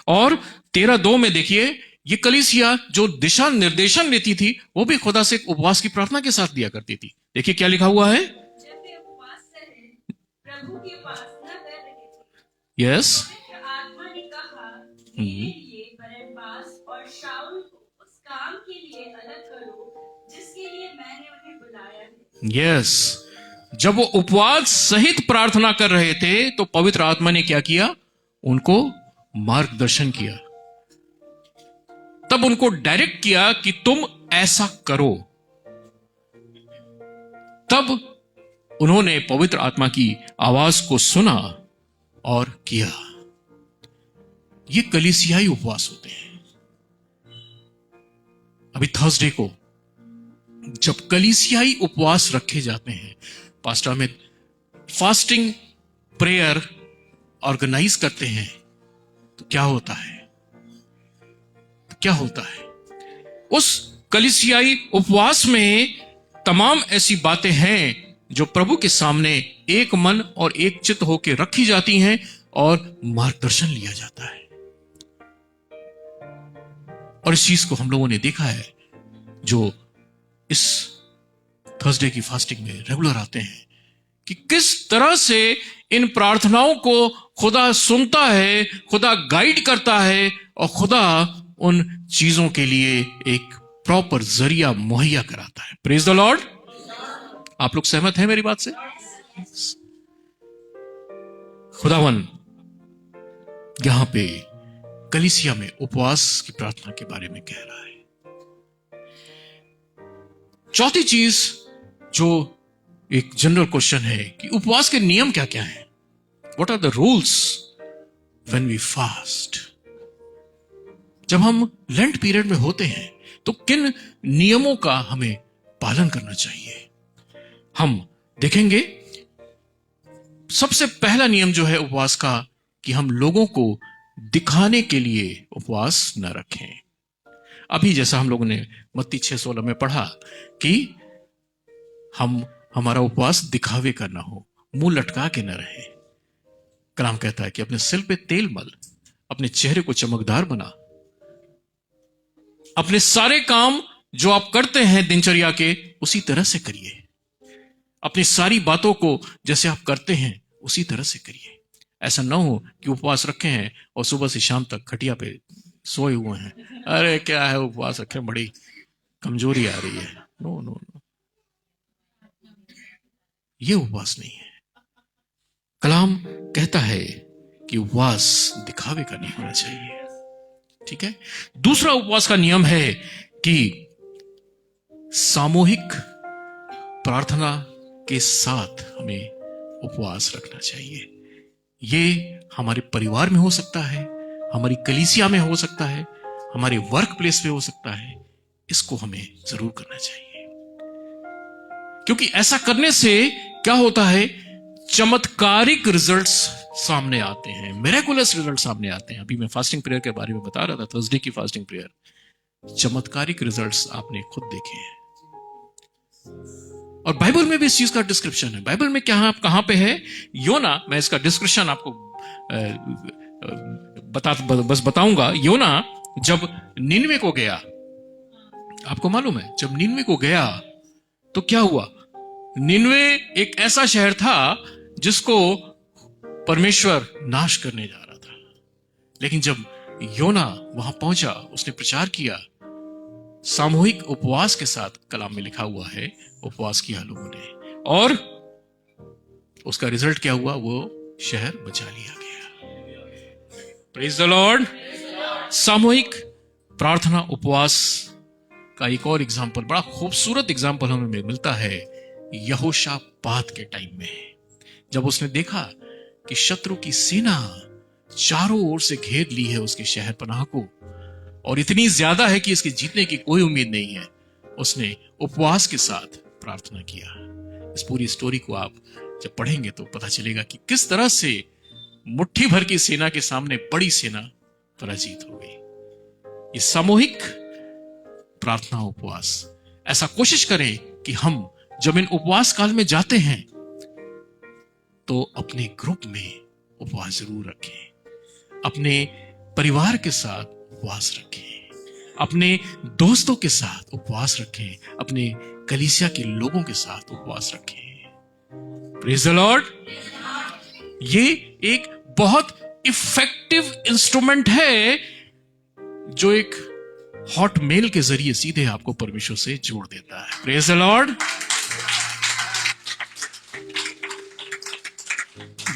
और 13:2 में देखिए, ये कलीसिया जो दिशा निर्देशन लेती थी वो भी खुदा से उपवास की प्रार्थना के साथ दिया करती थी। देखिए क्या लिखा हुआ है। जब वे उपवास सहित प्रभु की उपासना कर रहे थे, यस पवित्र आत्मा ने कहा, मेरे लिए बरनबास और शाऊल को उस काम के लिए अलग करो जिसके लिए मैंने उन्हें बुलाया है। यस जब वो उपवास सहित प्रार्थना कर रहे थे तो पवित्र आत्मा ने क्या किया, उनको मार्गदर्शन किया। तब उनको डायरेक्ट किया कि तुम ऐसा करो। तब उन्होंने पवित्र आत्मा की आवाज को सुना और किया। ये कलीसियाई उपवास होते हैं। अभी थर्सडे को जब कलीसियाई उपवास रखे जाते हैं, पास्टर में फास्टिंग प्रेयर ऑर्गेनाइज करते हैं, तो क्या होता है? उस कलीसियाई उपवास में तमाम ऐसी बातें हैं जो प्रभु के सामने एक मन और एक चित्त होकर रखी जाती हैं और मार्गदर्शन लिया जाता है। और इस चीज को हम लोगों ने देखा है, जो इस थर्सडे की फास्टिंग में रेगुलर आते हैं, कि किस तरह से इन प्रार्थनाओं को खुदा सुनता है, खुदा गाइड करता है और खुदा उन चीजों के लिए एक प्रॉपर जरिया मुहैया कराता है। Praise the Lord. आप लोग सहमत हैं मेरी बात से? खुदावन यहां पे कलीसिया में उपवास की प्रार्थना के बारे में कह रहा है। चौथी चीज जो एक जनरल क्वेश्चन है कि उपवास के नियम क्या क्या हैं? What are the rules when we fast? जब हम लेंट पीरियड में होते हैं तो किन नियमों का हमें पालन करना चाहिए, हम देखेंगे। सबसे पहला नियम जो है उपवास का, कि हम लोगों को दिखाने के लिए उपवास न रखें। अभी जैसा हम लोगों ने मत्ती 6:16 में पढ़ा कि हमारा उपवास दिखावे का ना हो, मुंह लटका के न रहे। कलाम कहता है कि अपने सिर पे तेल मल, अपने चेहरे को चमकदार बना, अपने सारे काम जो आप करते हैं दिनचर्या के उसी तरह से करिए, अपनी सारी बातों को जैसे आप करते हैं उसी तरह से करिए। ऐसा ना हो कि उपवास रखे हैं और सुबह से शाम तक खटिया पे सोए हुए हैं, अरे क्या है उपवास रखे, बड़ी कमजोरी आ रही है। नो नो नो, ये उपवास नहीं है। कलाम कहता है कि उपवास दिखावे का नहीं होना चाहिए। ठीक है। दूसरा उपवास का नियम है कि सामूहिक प्रार्थना के साथ हमें उपवास रखना चाहिए। ये हमारे परिवार में हो सकता है, हमारी कलीसिया में हो सकता है, हमारे वर्क प्लेस पे हो सकता है। इसको हमें जरूर करना चाहिए, क्योंकि ऐसा करने से क्या होता है, चमत्कारिक रिजल्ट्स सामने आते हैं, मिरेकुलस रिजल्ट सामने आते हैं। अभी मैं फास्टिंग प्रेयर के बारे में बता रहा था, थर्सडे की फास्टिंग प्रेयर, चमत्कारिक रिजल्ट्स आपने खुद देखे हैं। और बाइबल में भी इस चीज का डिस्क्रिप्शन है। बाइबल में कहां पे है? योना, मैं इसका डिस्क्रिप्शन आपको बस बताऊंगा। योना जब निनवे को गया, आपको मालूम है जब निनवे को गया तो क्या हुआ? निनवे एक ऐसा शहर था जिसको परमेश्वर नाश करने जा रहा था, लेकिन जब योना वहां पहुंचा, उसने प्रचार किया, सामूहिक उपवास के साथ, कलाम में लिखा हुआ है उपवास किया लोगों ने, और उसका रिजल्ट क्या हुआ? वो शहर बचा लिया गया। Praise the Lord. सामूहिक प्रार्थना उपवास का एक और एग्जाम्पल, बड़ा खूबसूरत एग्जाम्पल हमें मिलता है यहोशापात के टाइम में, जब उसने देखा कि शत्रु की सेना चारों ओर से घेर ली है उसके शहर पनाह को, और इतनी ज्यादा है कि इसके जीतने की कोई उम्मीद नहीं है। उसने उपवास के साथ प्रार्थना किया। इस पूरी स्टोरी को आप जब पढ़ेंगे तो पता चलेगा कि किस तरह से मुट्ठी भर की सेना के सामने बड़ी सेना पराजित हो गई। ये सामूहिक प्रार्थना उपवास, ऐसा कोशिश करें कि हम जब इन उपवास काल में जाते हैं तो अपने ग्रुप में उपवास जरूर रखें, अपने परिवार के साथ उपवास रखें, अपने दोस्तों के साथ उपवास रखें, अपने कलीसिया के लोगों के साथ उपवास रखें। Praise the Lord. ये एक बहुत इफेक्टिव इंस्ट्रूमेंट है जो एक हॉट मेल के जरिए सीधे आपको परमेश्वर से जोड़ देता है। Praise the Lord.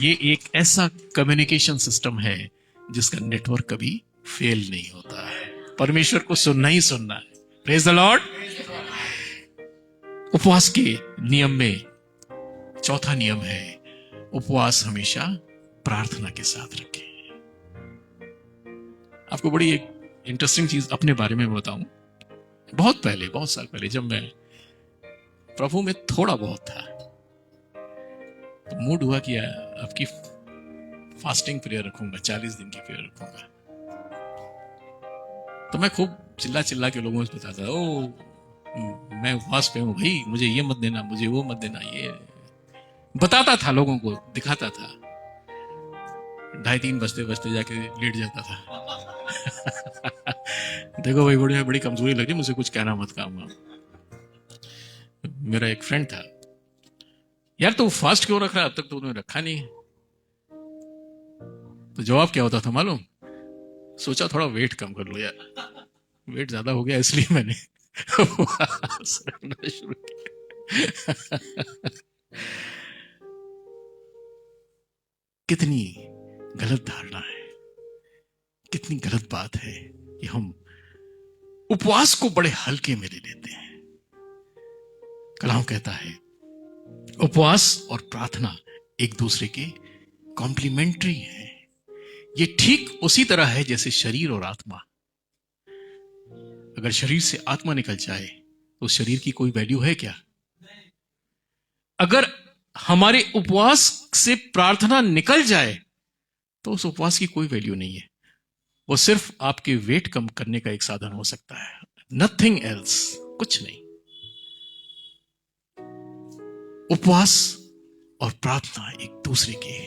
ये एक ऐसा कम्युनिकेशन सिस्टम है जिसका नेटवर्क कभी फेल नहीं होता है। परमेश्वर को सुनना ही सुनना है। Praise the Lord. उपवास के नियम में चौथा नियम है, उपवास हमेशा प्रार्थना के साथ रखें। आपको बड़ी एक इंटरेस्टिंग चीज अपने बारे में बताऊं। बहुत पहले, बहुत साल पहले, जब मैं प्रभु में थोड़ा बहुत था, तो मूड हुआ कि आपकी फास्टिंग प्रेयर रखूंगा, 40 दिन की प्रेयर रखूंगा। तो मैं खूब चिल्ला चिल्ला के लोगों से बताता, ओ मैं उपवास पे हूं भाई, मुझे ये मत देना, मुझे वो मत देना, ये बताता था, लोगों को दिखाता था। 2:30 बजते बजते जाके लेट जाता था। देखो भाई, बड़ी कमजोरी लग रही, मुझे कुछ कहना मत काम। मेरा एक फ्रेंड था, यार तो फास्ट क्यों रख रहा है, अब तक तो उन्होंने रखा नहीं है। तो जवाब क्या होता था मालूम? सोचा थोड़ा वेट कम कर लो यार, वेट ज्यादा हो गया इसलिए मैंने रखना शुरू किया। कितनी गलत धारणा है, कितनी गलत बात है कि हम उपवास को बड़े हल्के में ले लेते हैं। कलाम कहता है उपवास और प्रार्थना एक दूसरे के कॉम्प्लीमेंट्री हैं। ये ठीक उसी तरह है जैसे शरीर और आत्मा। अगर शरीर से आत्मा निकल जाए तो शरीर की कोई वैल्यू है क्या? अगर हमारे उपवास से प्रार्थना निकल जाए तो उस उपवास की कोई वैल्यू नहीं है। वो सिर्फ आपके वेट कम करने का एक साधन हो सकता है, नथिंग एल्स, कुछ नहीं। उपवास और प्रार्थना एक दूसरे के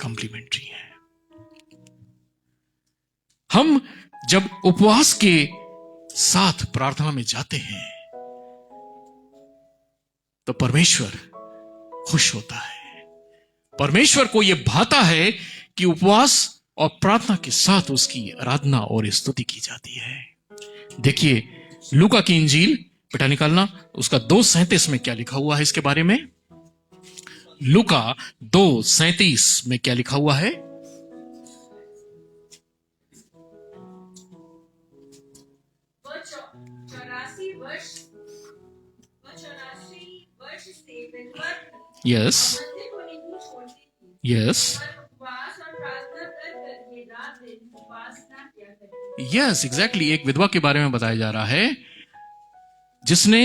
कॉम्प्लीमेंट्री है। हम जब उपवास के साथ प्रार्थना में जाते हैं तो परमेश्वर खुश होता है। परमेश्वर को यह भाता है कि उपवास और प्रार्थना के साथ उसकी आराधना और स्तुति की जाती है। देखिए लूका की इंजील, बेटा निकालना, उसका 2:37 में क्या लिखा हुआ है इसके बारे में। लूका 2:37 में क्या लिखा हुआ है? वह 84 वर्ष से विधवा थी। यस मंदिर को नहीं छोड़ती थी। यस पर उपवास और प्रार्थना कर ये रात दिन उपासना किया करती थी। Yes exactly. एक विधवा के बारे में बताया जा रहा है जिसने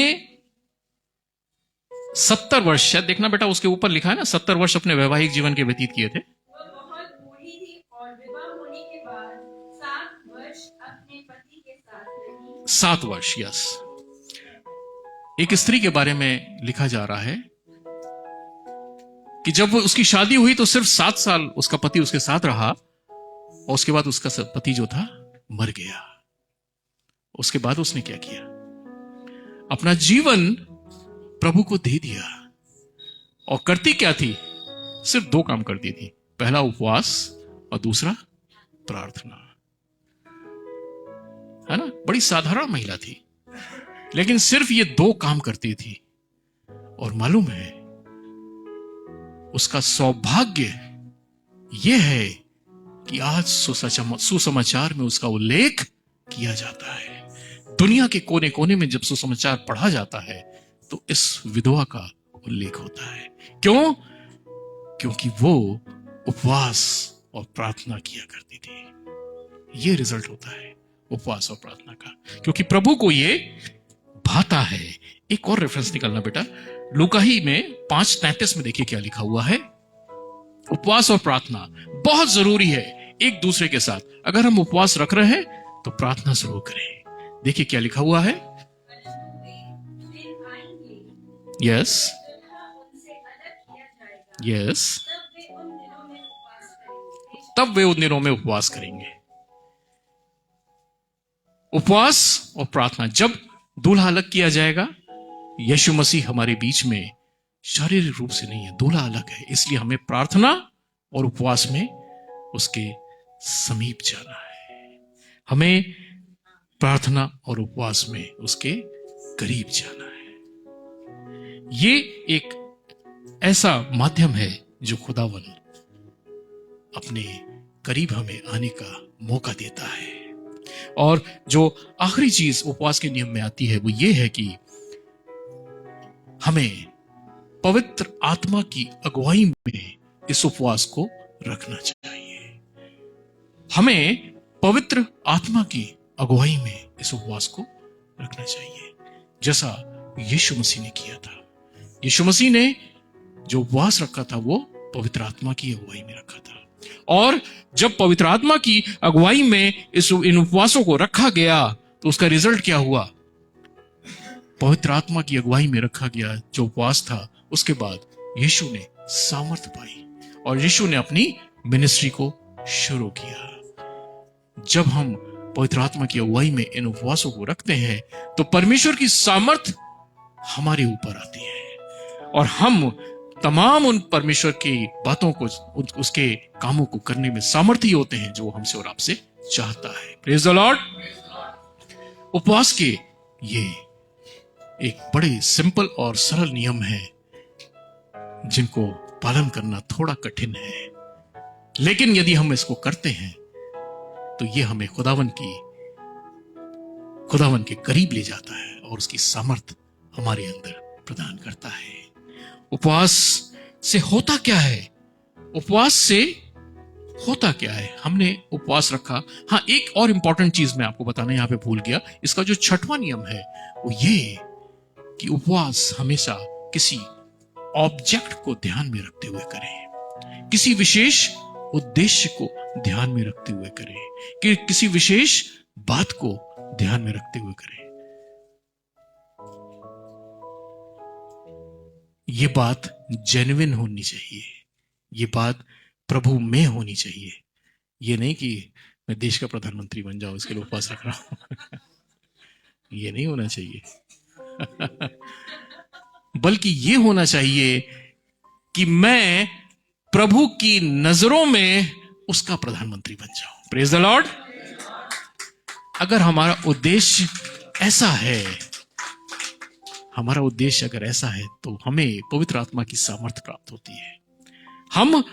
70 वर्ष, शायद देखना बेटा उसके ऊपर लिखा है ना, 70 वर्ष अपने वैवाहिक जीवन के व्यतीत किए थे। वह बहुत बूढ़ी थी और विवाह होने के बाद 7 वर्ष अपने पति के साथ रही। 7 वर्ष, यस। एक स्त्री के बारे में लिखा जा रहा है कि जब उसकी शादी हुई तो सिर्फ 7 साल उसका पति उसके साथ रहा और उसके बाद उसका पति जो था मर गया। उसके बाद उसने क्या किया? अपना जीवन प्रभु को दे दिया। और करती क्या थी? सिर्फ 2 काम करती थी, पहला उपवास और दूसरा प्रार्थना, है ना। बड़ी साधारण महिला थी लेकिन सिर्फ ये 2 काम करती थी। और मालूम है उसका सौभाग्य यह है कि आज सुसमाचार में उसका उल्लेख किया जाता है। दुनिया के कोने कोने में जब सुसमाचार पढ़ा जाता है तो इस विधवा का उल्लेख होता है। क्यों? क्योंकि वो उपवास और प्रार्थना किया करती थी। ये रिजल्ट होता है उपवास और प्रार्थना का, क्योंकि प्रभु को ये भाता है। एक और रेफरेंस निकालना बेटा, लूका ही में 5:33 में देखिए क्या लिखा हुआ है। उपवास और प्रार्थना बहुत जरूरी है एक दूसरे के साथ। अगर हम उपवास रख रहे हैं तो प्रार्थना जरूर करें। देखिए क्या लिखा हुआ है। यस उनसे अलग किया जाएगा। यस, तब वे उन दिनों में उपवास करेंगे। उपवास और प्रार्थना, जब दूल्हा अलग किया जाएगा, यीशु मसीह हमारे बीच में शारीरिक रूप से नहीं है, दूल्हा अलग है, इसलिए हमें प्रार्थना और उपवास में उसके समीप जाना है। हमें प्रार्थना और उपवास में उसके करीब जाना है। ये एक ऐसा माध्यम है जो खुदावन अपने करीब हमें आने का मौका देता है। और जो आखिरी चीज उपवास के नियम में आती है वो ये है कि हमें पवित्र आत्मा की अगुवाई में इस उपवास को रखना चाहिए। हमें पवित्र आत्मा की अगुवाई में इस उपवास को रखना चाहिए, जैसा यीशु मसीह ने किया था। यीशु मसीह ने जो उपवास रखा था वो पवित्र आत्मा की अगुवाई में रखा था। और जब पवित्र आत्मा की अगुवाई में इन उपवासों को रखा गया तो उसका रिजल्ट क्या हुआ? पवित्र आत्मा की अगुवाई में रखा गया जो उपवास था, उसके बाद यीशु ने सामर्थ्य पाई और यीशु ने अपनी मिनिस्ट्री को शुरू किया। जब हम पवित्र आत्मा की अगुवाई में इन उपवासों को रखते हैं तो परमेश्वर की सामर्थ हमारे ऊपर आती है और हम तमाम उन परमेश्वर की बातों को, उसके कामों को करने में सामर्थ्य होते हैं जो हमसे और आपसे चाहता है। Praise the Lord. उपवास के ये एक बड़े सिंपल और सरल नियम है जिनको पालन करना थोड़ा कठिन है, लेकिन यदि हम इसको करते हैं तो ये हमें खुदावन के करीब ले जाता है और उसकी सामर्थ हमारे अंदर प्रदान करता है। उपवास से होता क्या है? उपवास से होता क्या है? हमने उपवास रखा। हाँ, एक और इंपॉर्टेंट चीज मैं आपको बताना यहां पे भूल गया। इसका जो 6वां नियम है वो ये कि उपवास हमेशा किसी ऑब्जेक्ट को ध्यान में रखते हुए करें, किसी विशेष उद्देश्य को ध्यान में रखते हुए करें, कि किसी विशेष बात को ध्यान में रखते हुए करें। ये बात जेन्युइन होनी चाहिए, ये बात प्रभु में होनी चाहिए। ये नहीं कि मैं देश का प्रधानमंत्री बन जाऊं इसके लिए उपवास रख रहा हूं ये नहीं होना चाहिए बल्कि ये होना चाहिए कि मैं प्रभु की नजरों में उसका प्रधानमंत्री बन जाऊं। Praise the Lord. अगर हमारा उद्देश्य ऐसा है, हमारा उद्देश्य अगर ऐसा है, तो हमें पवित्र आत्मा की सामर्थ्य प्राप्त होती है। हम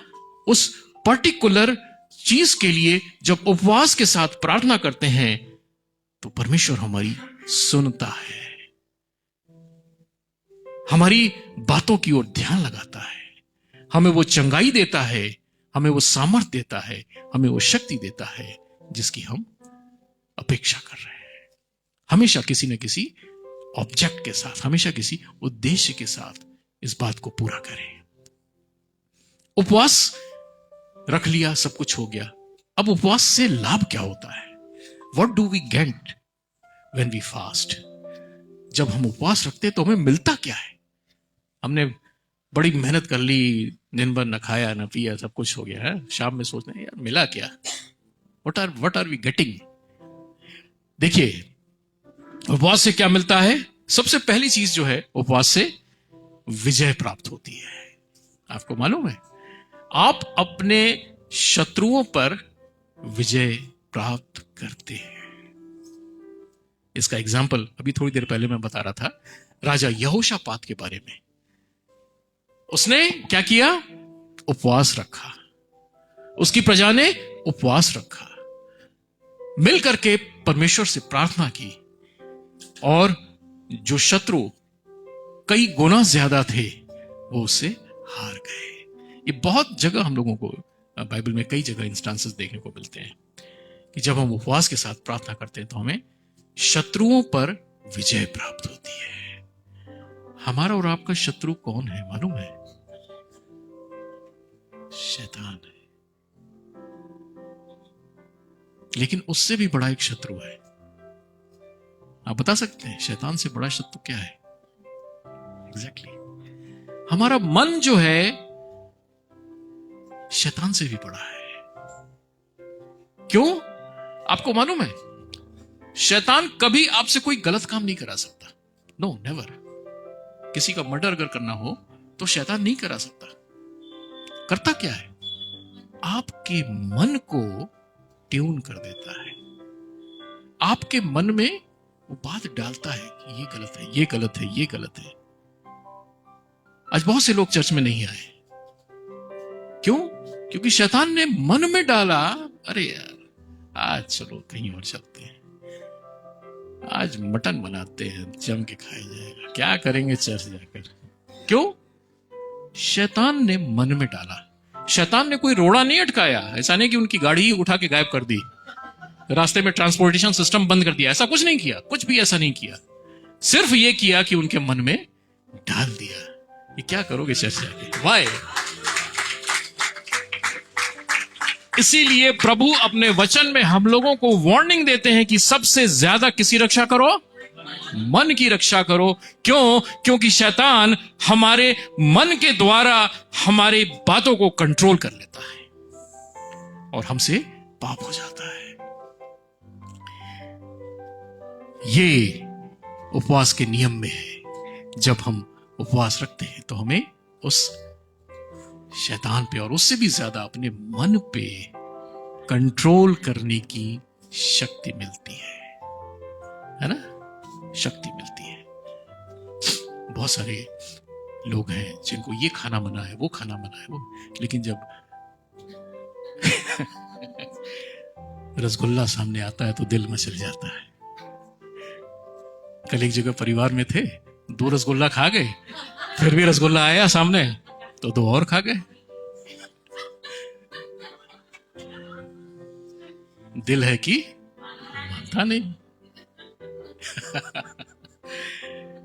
उस पर्टिकुलर चीज के लिए जब उपवास के साथ प्रार्थना करते हैं तो परमेश्वर हमारी सुनता है, हमारी बातों की ओर ध्यान लगाता है, हमें वो चंगाई देता है, हमें वो सामर्थ्य देता है, हमें वो शक्ति देता है जिसकी हम अपेक्षा कर रहे हैं। हमेशा किसी न किसी ऑब्जेक्ट के साथ, हमेशा किसी उद्देश्य के साथ इस बात को पूरा करें। उपवास रख लिया, सब कुछ हो गया। अब उपवास से लाभ क्या होता है? What do we get when we fast? जब हम उपवास रखते हैं तो हमें मिलता क्या है? हमने बड़ी मेहनत कर ली, दिन भर न खाया न पिया, सब कुछ हो गया है, शाम में सोचते हैं यार मिला क्या? What are we getting? देखिए, उपवास से क्या मिलता है? सबसे पहली चीज जो है, उपवास से विजय प्राप्त होती है। आपको मालूम है, आप अपने शत्रुओं पर विजय प्राप्त करते हैं। इसका एग्जाम्पल अभी थोड़ी देर पहले मैं बता रहा था, राजा यहोशापात के बारे में। उसने क्या किया? उपवास रखा। उसकी प्रजा ने उपवास रखा, मिलकर के परमेश्वर से प्रार्थना की, और जो शत्रु कई गुना ज्यादा थे वो उससे हार गए। ये बहुत जगह हम लोगों को बाइबल में कई जगह इंस्टांसेस देखने को मिलते हैं कि जब हम उपवास के साथ प्रार्थना करते हैं तो हमें शत्रुओं पर विजय प्राप्त होती है। हमारा और आपका शत्रु कौन है मालूम है? शैतान है। लेकिन उससे भी बड़ा एक शत्रु है। आप बता सकते हैं शैतान से बड़ा शत्रु क्या है? एग्जैक्टली हमारा मन जो है शैतान से भी बड़ा है। क्यों? आपको मालूम है, शैतान कभी आपसे कोई गलत काम नहीं करा सकता। No, never. किसी का मर्डर अगर करना हो तो शैतान नहीं करा सकता। करता क्या है? आपके मन को ट्यून कर देता है। आपके मन में वो बात डालता है कि ये गलत है, ये गलत है, ये गलत है। आज बहुत से लोग चर्च में नहीं आए। क्यों? क्योंकि शैतान ने मन में डाला, अरे यार आज चलो कहीं और चलते हैं, आज मटन बनाते हैं, जम के खाया जाएगा, क्या करेंगे चर्च जाकर। क्यों? शैतान ने मन में डाला। शैतान ने कोई रोड़ा नहीं अटकाया। ऐसा नहीं कि उनकी गाड़ी ही उठा के गायब कर दी, रास्ते में ट्रांसपोर्टेशन सिस्टम बंद कर दिया, ऐसा कुछ नहीं किया। कुछ भी ऐसा नहीं किया। सिर्फ ये किया कि उनके मन में डाल दिया। ये क्या करोगे चर्च जाके? वाई? इसीलिए प्रभु अपने वचन में हम लोगों को वार्निंग देते हैं कि सबसे ज्यादा किसी रक्षा करो? मन की रक्षा करो। क्यों? क्योंकि शैतान हमारे मन के द्वारा हमारे बातों को कंट्रोल कर लेता है और हमसे पाप हो जाता है। ये उपवास के नियम में है। जब हम उपवास रखते हैं तो हमें उस शैतान पे और उससे भी ज्यादा अपने मन पे कंट्रोल करने की शक्ति मिलती है ना? शक्ति मिलती है। बहुत सारे लोग हैं जिनको ये खाना मना है, वो खाना मना है, वो, लेकिन जब रसगुल्ला सामने आता है तो दिल मचल जाता है। कल एक जगह परिवार में थे, 2 रसगुल्ला खा गए, फिर भी रसगुल्ला आया सामने तो 2 और खा गए। दिल है कि मानता नहीं।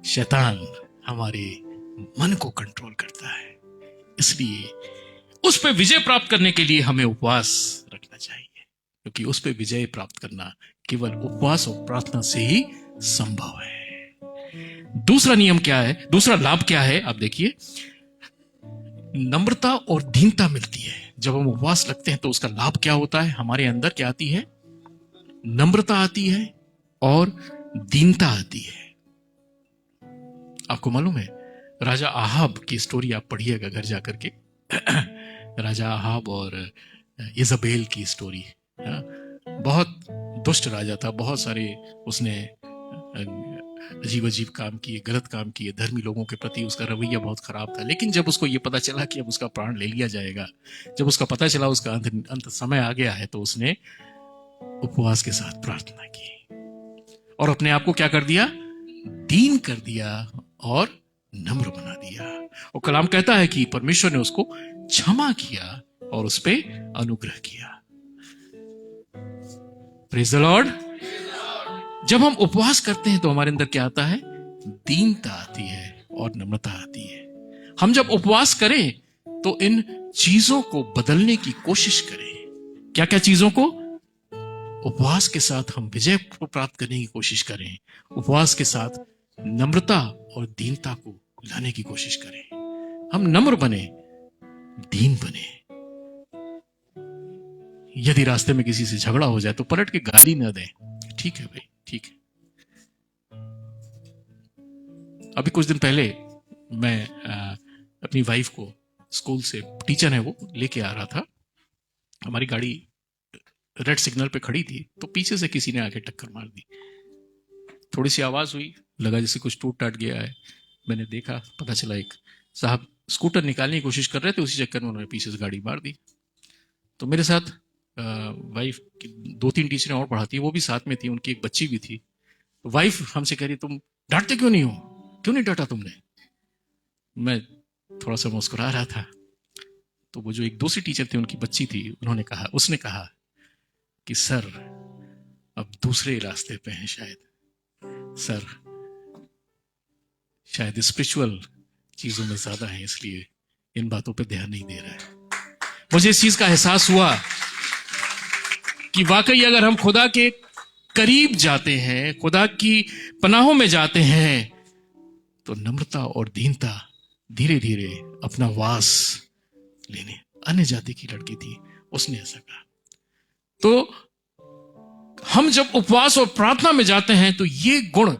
शैतान हमारे मन को कंट्रोल करता है, इसलिए उस पे विजय प्राप्त करने के लिए हमें उपवास रखना चाहिए, क्योंकि उस पे विजय प्राप्त करना केवल उपवास और प्रार्थना से ही संभव है। दूसरा नियम क्या है, दूसरा लाभ क्या है? आप देखिए, नम्रता और दीनता मिलती है। जब हम उपवास रखते हैं तो उसका लाभ क्या होता है? हमारे अंदर क्या आती है? नम्रता आती है और दीनता आती है। आपको मालूम है, राजा आहाब की स्टोरी आप पढ़िएगा घर जाकर के। राजा आहाब और इज़ाबेल की स्टोरी। बहुत दुष्ट राजा था, बहुत सारे उसने अजीब अजीब काम किए, गलत काम किए, धर्मी लोगों के प्रति उसका रवैया बहुत खराब था। लेकिन जब उसको ये पता चला कि अब उसका प्राण ले लिया जाएगा, जब उसका पता चला उसका अंत समय आ गया है, तो उसने उपवास के साथ प्रार्थना की और अपने आप को क्या कर दिया? दीन कर दिया और नम्र बना दिया। और कलाम कहता है कि परमेश्वर ने उसको क्षमा किया और उस पे अनुग्रह किया। Praise the Lord. जब हम उपवास करते हैं तो हमारे अंदर क्या आता है? दीनता आती है और नम्रता आती है। हम जब उपवास करें तो इन चीजों को बदलने की कोशिश करें। क्या क्या चीजों को? उपवास के साथ हम विजय को प्राप्त करने की कोशिश करें। उपवास के साथ नम्रता और दीनता को लाने की कोशिश करें। हम नम्र बने, दीन बने। यदि रास्ते में किसी से झगड़ा हो जाए तो पलट के गाली न दें। ठीक है भाई, ठीक है। अभी कुछ दिन पहले मैं अपनी वाइफ को स्कूल से, टीचर है वो, लेके आ रहा था। हमारी गाड़ी रेड सिग्नल पे खड़ी थी तो पीछे से किसी ने आके टक्कर मार दी। थोड़ी सी आवाज हुई, लगा जैसे कुछ टूट टाट गया है। मैंने देखा, पता चला एक साहब स्कूटर निकालने की कोशिश कर रहे थे, उसी चक्कर में उन्होंने पीछे से गाड़ी मार दी। तो मेरे साथ वाइफ की 2-3 टीचरें और पढ़ाती, वो भी साथ में थी, उनकी एक बच्ची भी थी। तो वाइफ हमसे कह रही, तुम डांटते क्यों नहीं हो? क्यों नहीं डांटा तुमने? मैं थोड़ा सा मुस्कुरा रहा था। तो वो जो एक दूसरी टीचर थी, उनकी बच्ची थी, उसने कहा कि सर अब दूसरे रास्ते पे हैं सर शायद स्पिरिचुअल चीजों में ज्यादा है, इसलिए इन बातों पे ध्यान नहीं दे रहा है। मुझे इस चीज का एहसास हुआ कि वाकई अगर हम खुदा के करीब जाते हैं, खुदा की पनाहों में जाते हैं, तो नम्रता और दीनता धीरे धीरे अपना वास लेने। अन्य जाति की लड़की थी, उसने ऐसा कहा। तो हम जब उपवास और प्रार्थना में जाते हैं तो ये गुण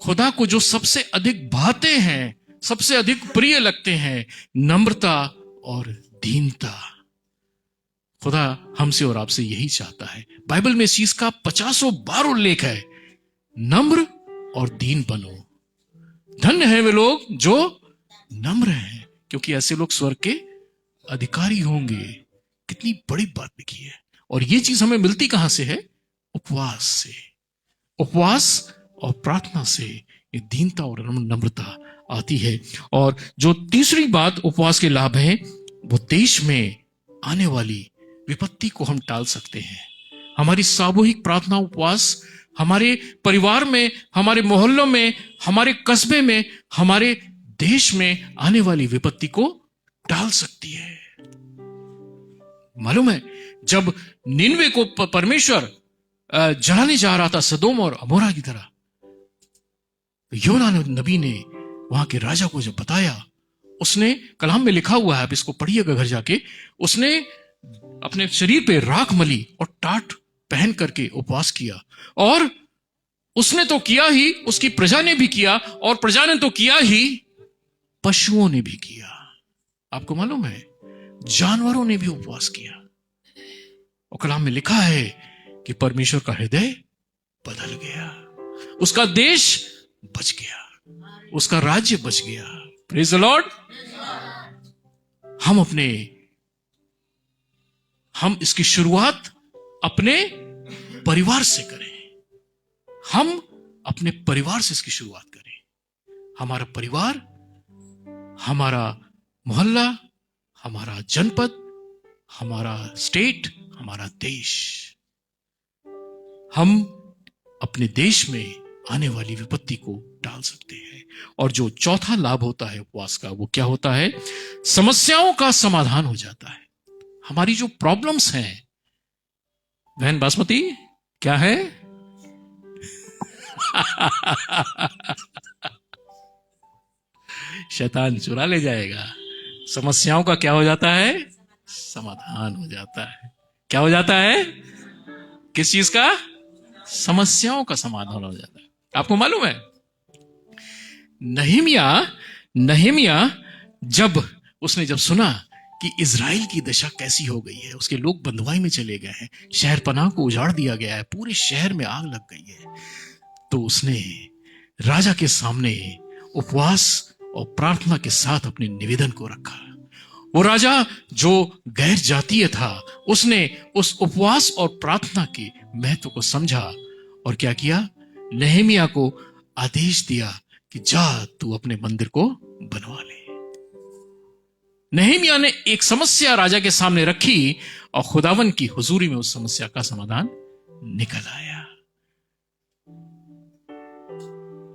खुदा को जो सबसे अधिक भाते हैं, सबसे अधिक प्रिय लगते हैं, नम्रता और दीनता, खुदा हमसे और आपसे यही चाहता है। बाइबल में इस चीज का 50 बार उल्लेख है, नम्र और दीन बनो। धन्य है वे लोग जो नम्र हैं, क्योंकि ऐसे लोग स्वर्ग के अधिकारी होंगे। कितनी बड़ी बात लिखी है। और ये चीज हमें मिलती कहां से है? उपवास से। उपवास और प्रार्थना से ये दीनता और नम्रता आती है। और जो तीसरी बात उपवास के लाभ है, वो देश में आने वाली विपत्ति को हम टाल सकते हैं। हमारी सामूहिक प्रार्थना उपवास हमारे परिवार में, हमारे मोहल्लों में, हमारे कस्बे में, हमारे देश में आने वाली विपत्ति को टाल सकती है। मालूम है, जब निनवे को परमेश्वर जलाने जा रहा था सदोम और अमोरा की तरह, तो योना नबी ने वहां के राजा को जब बताया, उसने, कलाम में लिखा हुआ है, आप इसको पढ़िएगा घर जाके, उसने अपने शरीर पे राख मली और टाट पहन करके उपवास किया। और उसने तो किया ही, उसकी प्रजा ने भी किया, और प्रजा ने तो किया ही, पशुओं ने भी किया। आपको मालूम है, जानवरों ने भी उपवास किया। और कलाम में लिखा है कि परमेश्वर का हृदय बदल गया, उसका देश बच गया, उसका राज्य बच गया। Praise the Lord. हम इसकी शुरुआत अपने परिवार से करें। हम अपने परिवार से इसकी शुरुआत करें। हमारा परिवार, हमारा मोहल्ला, हमारा जनपद, हमारा स्टेट, हमारा देश। हम अपने देश में आने वाली विपत्ति को टाल सकते हैं। और जो चौथा लाभ होता है उपवास का, वो क्या होता है? समस्याओं का समाधान हो जाता है। हमारी जो प्रॉब्लम्स हैं, बहन बासमती क्या है? शैतान चुरा ले जाएगा। समस्याओं का क्या हो जाता है? समाधान हो जाता है। क्या हो जाता है? किस चीज का? समस्याओं का समाधान हो जाता है। आपको मालूम है, नहमिया जब सुना कि इजराइल की दशा कैसी हो गई है, उसके लोग बंधुआई में चले गए हैं, शहर पनाह को उजाड़ दिया गया है, पूरे शहर में आग लग गई है, तो उसने राजा के सामने उपवास और प्रार्थना के साथ अपने निवेदन को रखा। वो राजा जो गैर जातीय था, उसने उस उपवास और प्रार्थना के महत्व को समझा और क्या किया? नहमिया को आदेश दिया कि जा तू अपने मंदिर को बनवा ले। नहमिया ने एक समस्या राजा के सामने रखी और खुदावन की हुजूरी में उस समस्या का समाधान निकल आया।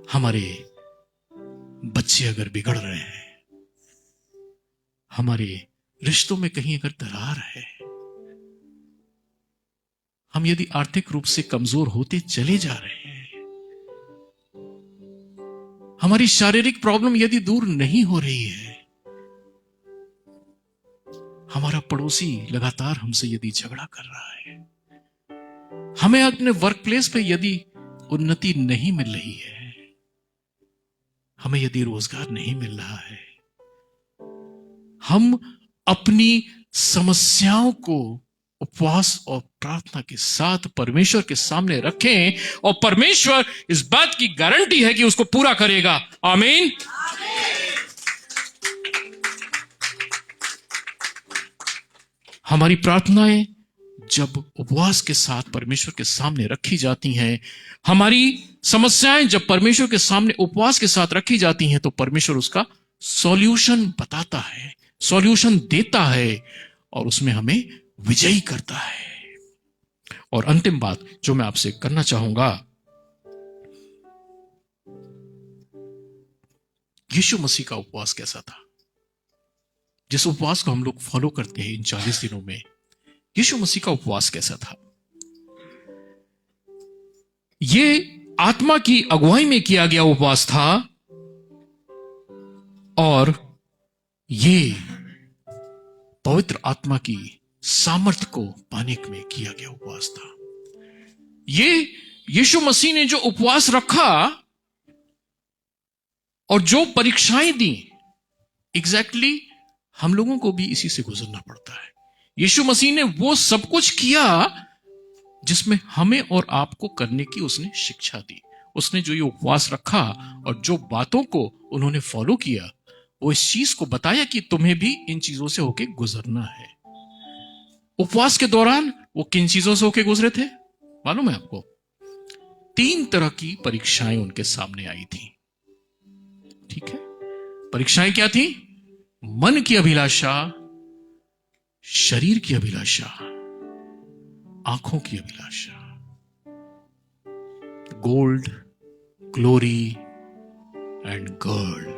हमारे बच्चे अगर बिगड़ रहे हैं, हमारे रिश्तों में कहीं अगर दरार है, हम यदि आर्थिक रूप से कमजोर होते चले जा रहे हैं, हमारी शारीरिक प्रॉब्लम यदि दूर नहीं हो रही है, हमारा पड़ोसी लगातार हमसे यदि झगड़ा कर रहा है, हमें अपने वर्क प्लेस पे यदि उन्नति नहीं मिल रही है, हमें यदि रोजगार नहीं मिल रहा है, हम अपनी समस्याओं को उपवास और प्रार्थना के साथ परमेश्वर के सामने रखें और परमेश्वर इस बात की गारंटी है कि उसको पूरा करेगा। आमीन। हमारी प्रार्थनाएं जब उपवास के साथ परमेश्वर के सामने रखी जाती हैं, हमारी समस्याएं जब परमेश्वर के सामने उपवास के साथ रखी जाती हैं, तो परमेश्वर उसका सॉल्यूशन बताता है, सॉल्यूशन देता है और उसमें हमें विजयी करता है। और अंतिम बात जो मैं आपसे करना चाहूंगा, यीशु मसीह का उपवास कैसा था? जिस उपवास को हम लोग फॉलो करते हैं इन 40 दिनों में, यीशु मसीह का उपवास कैसा था? ये आत्मा की अगुवाई में किया गया उपवास था और ये पवित्र आत्मा की सामर्थ्य को पाने में किया गया उपवास था। ये यीशु मसीह ने जो उपवास रखा और जो परीक्षाएं दी, एग्जैक्टली हम लोगों को भी इसी से गुजरना पड़ता है। यीशु मसीह ने वो सब कुछ किया जिसमें हमें और आपको करने की उसने शिक्षा दी। उसने जो ये उपवास रखा और जो बातों को उन्होंने फॉलो किया, वो इस चीज को बताया कि तुम्हें भी इन चीजों से होके गुजरना है। उपवास के दौरान वो किन चीजों से होके गुजरे थे मालूम है आपको? 3 तरह की परीक्षाएं उनके सामने आई थी। ठीक है, परीक्षाएं क्या थी? मन की अभिलाषा, शरीर की अभिलाषा, आंखों की अभिलाषा। Gold, glory and girl.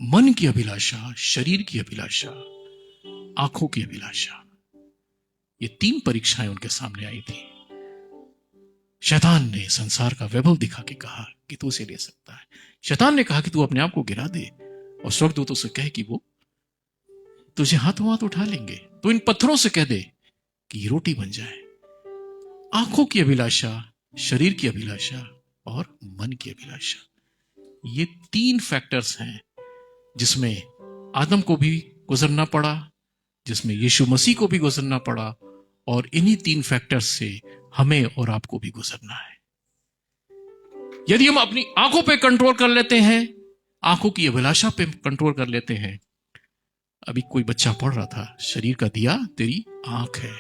मन की अभिलाषा, शरीर की अभिलाषा, आंखों की अभिलाषा। ये 3 परीक्षाएं उनके सामने आई थी। शैतान ने संसार का वैभव दिखा के कहा कि तू उसे ले सकता है। शैतान ने कहा कि तू अपने आप को गिरा दे और स्वर्गदूतों से कहे कि वो तुझे हाथों हाथ उठा लेंगे। तो इन पत्थरों से कह दे कि ये रोटी बन जाए। आंखों की अभिलाषा, शरीर की अभिलाषा और मन की अभिलाषा, ये 3 फैक्टर्स हैं जिसमें आदम को भी गुजरना पड़ा, जिसमें यीशु मसीह को भी गुजरना पड़ा, और इन्हीं 3 फैक्टर्स से हमें और आपको भी गुजरना है। यदि हम अपनी आंखों पे कंट्रोल कर लेते हैं, आंखों की अभिलाषा पे कंट्रोल कर लेते हैं। अभी कोई बच्चा पढ़ रहा था, शरीर का दिया तेरी आंख है।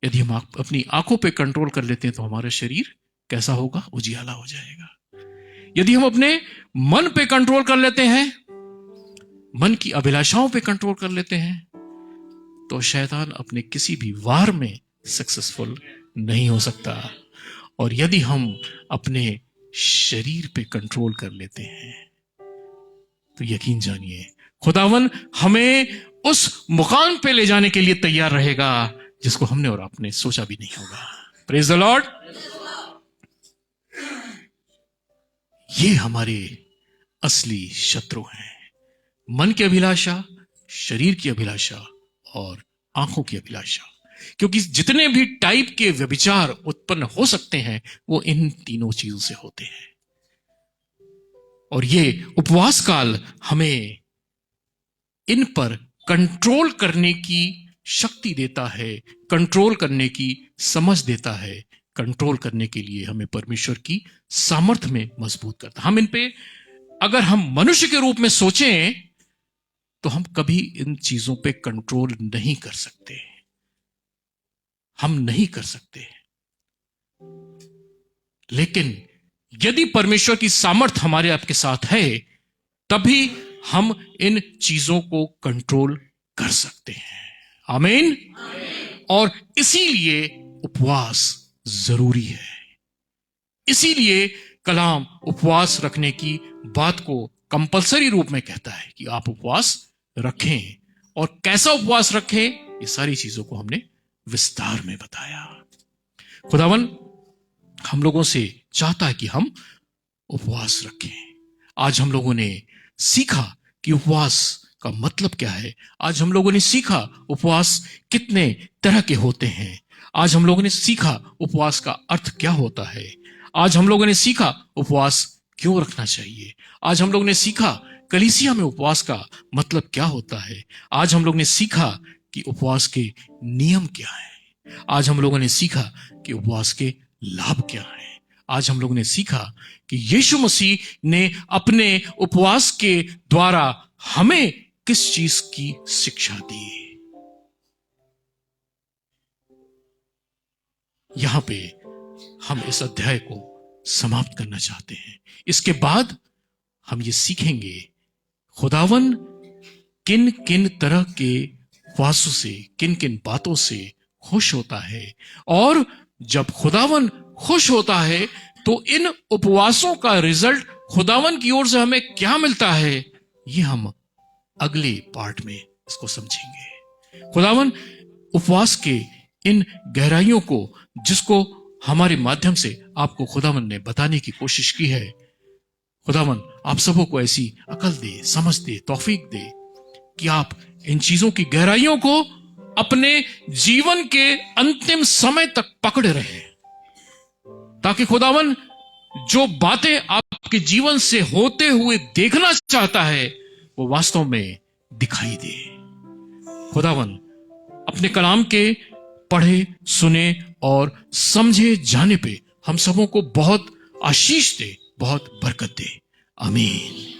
यदि हम अपनी आंखों पे कंट्रोल कर लेते हैं तो हमारा शरीर कैसा होगा? उजियाला हो जाएगा। यदि हम अपने मन पे कंट्रोल कर लेते हैं, मन की अभिलाषाओं पे कंट्रोल कर लेते हैं, तो शैतान अपने किसी भी वार में सक्सेसफुल नहीं हो सकता। और यदि हम अपने शरीर पे कंट्रोल कर लेते हैं, तो यकीन जानिए खुदावन हमें उस मुकाम पे ले जाने के लिए तैयार रहेगा जिसको हमने और आपने सोचा भी नहीं होगा। Praise the Lord. ये हमारे असली शत्रु हैं, मन की अभिलाषा, शरीर की अभिलाषा और आंखों की अभिलाषा। क्योंकि जितने भी टाइप के व्यभिचार उत्पन्न हो सकते हैं वो इन तीनों चीजों से होते हैं। और ये उपवास काल हमें इन पर कंट्रोल करने की शक्ति देता है, कंट्रोल करने की समझ देता है, कंट्रोल करने के लिए हमें परमेश्वर की सामर्थ्य में मजबूत करता है। हम इन पे अगर हम मनुष्य के रूप में सोचें तो हम कभी इन चीजों पे कंट्रोल नहीं कर सकते, हम नहीं कर सकते। लेकिन यदि परमेश्वर की सामर्थ्य हमारे आपके साथ है, तभी हम इन चीजों को कंट्रोल कर सकते हैं। आमीन। और इसीलिए उपवास जरूरी है। इसीलिए कलाम उपवास रखने की बात को कंपलसरी रूप में कहता है कि आप उपवास रखें। और कैसा उपवास रखें, ये सारी चीजों को हमने विस्तार में बताया। खुदावन हम लोगों से चाहता है कि हम उपवास रखें। आज हम लोगों ने सीखा कि उपवास का मतलब क्या है। आज हम लोगों ने सीखा उपवास कितने तरह के होते हैं। आज हम लोगों ने सीखा उपवास का अर्थ क्या होता है। आज हम लोगों ने सीखा उपवास क्यों रखना चाहिए। आज हम लोगों ने सीखा कलीसिया में उपवास का मतलब क्या होता है। आज हम लोग ने सीखा कि उपवास के नियम क्या है। आज हम लोगों ने सीखा कि उपवास के लाभ क्या है। आज हम लोगों ने सीखा कि यीशु मसीह ने अपने उपवास के द्वारा हमें किस चीज की शिक्षा दी। यहां पे हम इस अध्याय को समाप्त करना चाहते हैं। इसके बाद हम ये सीखेंगे खुदावन किन किन तरह के उपवासों से, किन किन बातों से खुश होता है। और जब खुदावन खुश होता है तो इन उपवासों का रिजल्ट खुदावन की ओर से हमें क्या मिलता है, ये हम अगले पार्ट में इसको समझेंगे। खुदावन उपवास के इन गहराइयों को, जिसको हमारे माध्यम से आपको खुदावन ने बताने की कोशिश की है, खुदावन आप सबों को ऐसी अकल दे, समझ दे, तौफीक दे कि आप इन चीजों की गहराइयों को अपने जीवन के अंतिम समय तक पकड़े रहें, ताकि खुदावन जो बातें आपके जीवन से होते हुए देखना चाहता है वो वास्तव में दिखाई दे। खुदावन अपने कलाम के पढ़े, सुने और समझे जाने पे हम सबों को बहुत आशीष दे, बहुत बरकत दे। आमीन।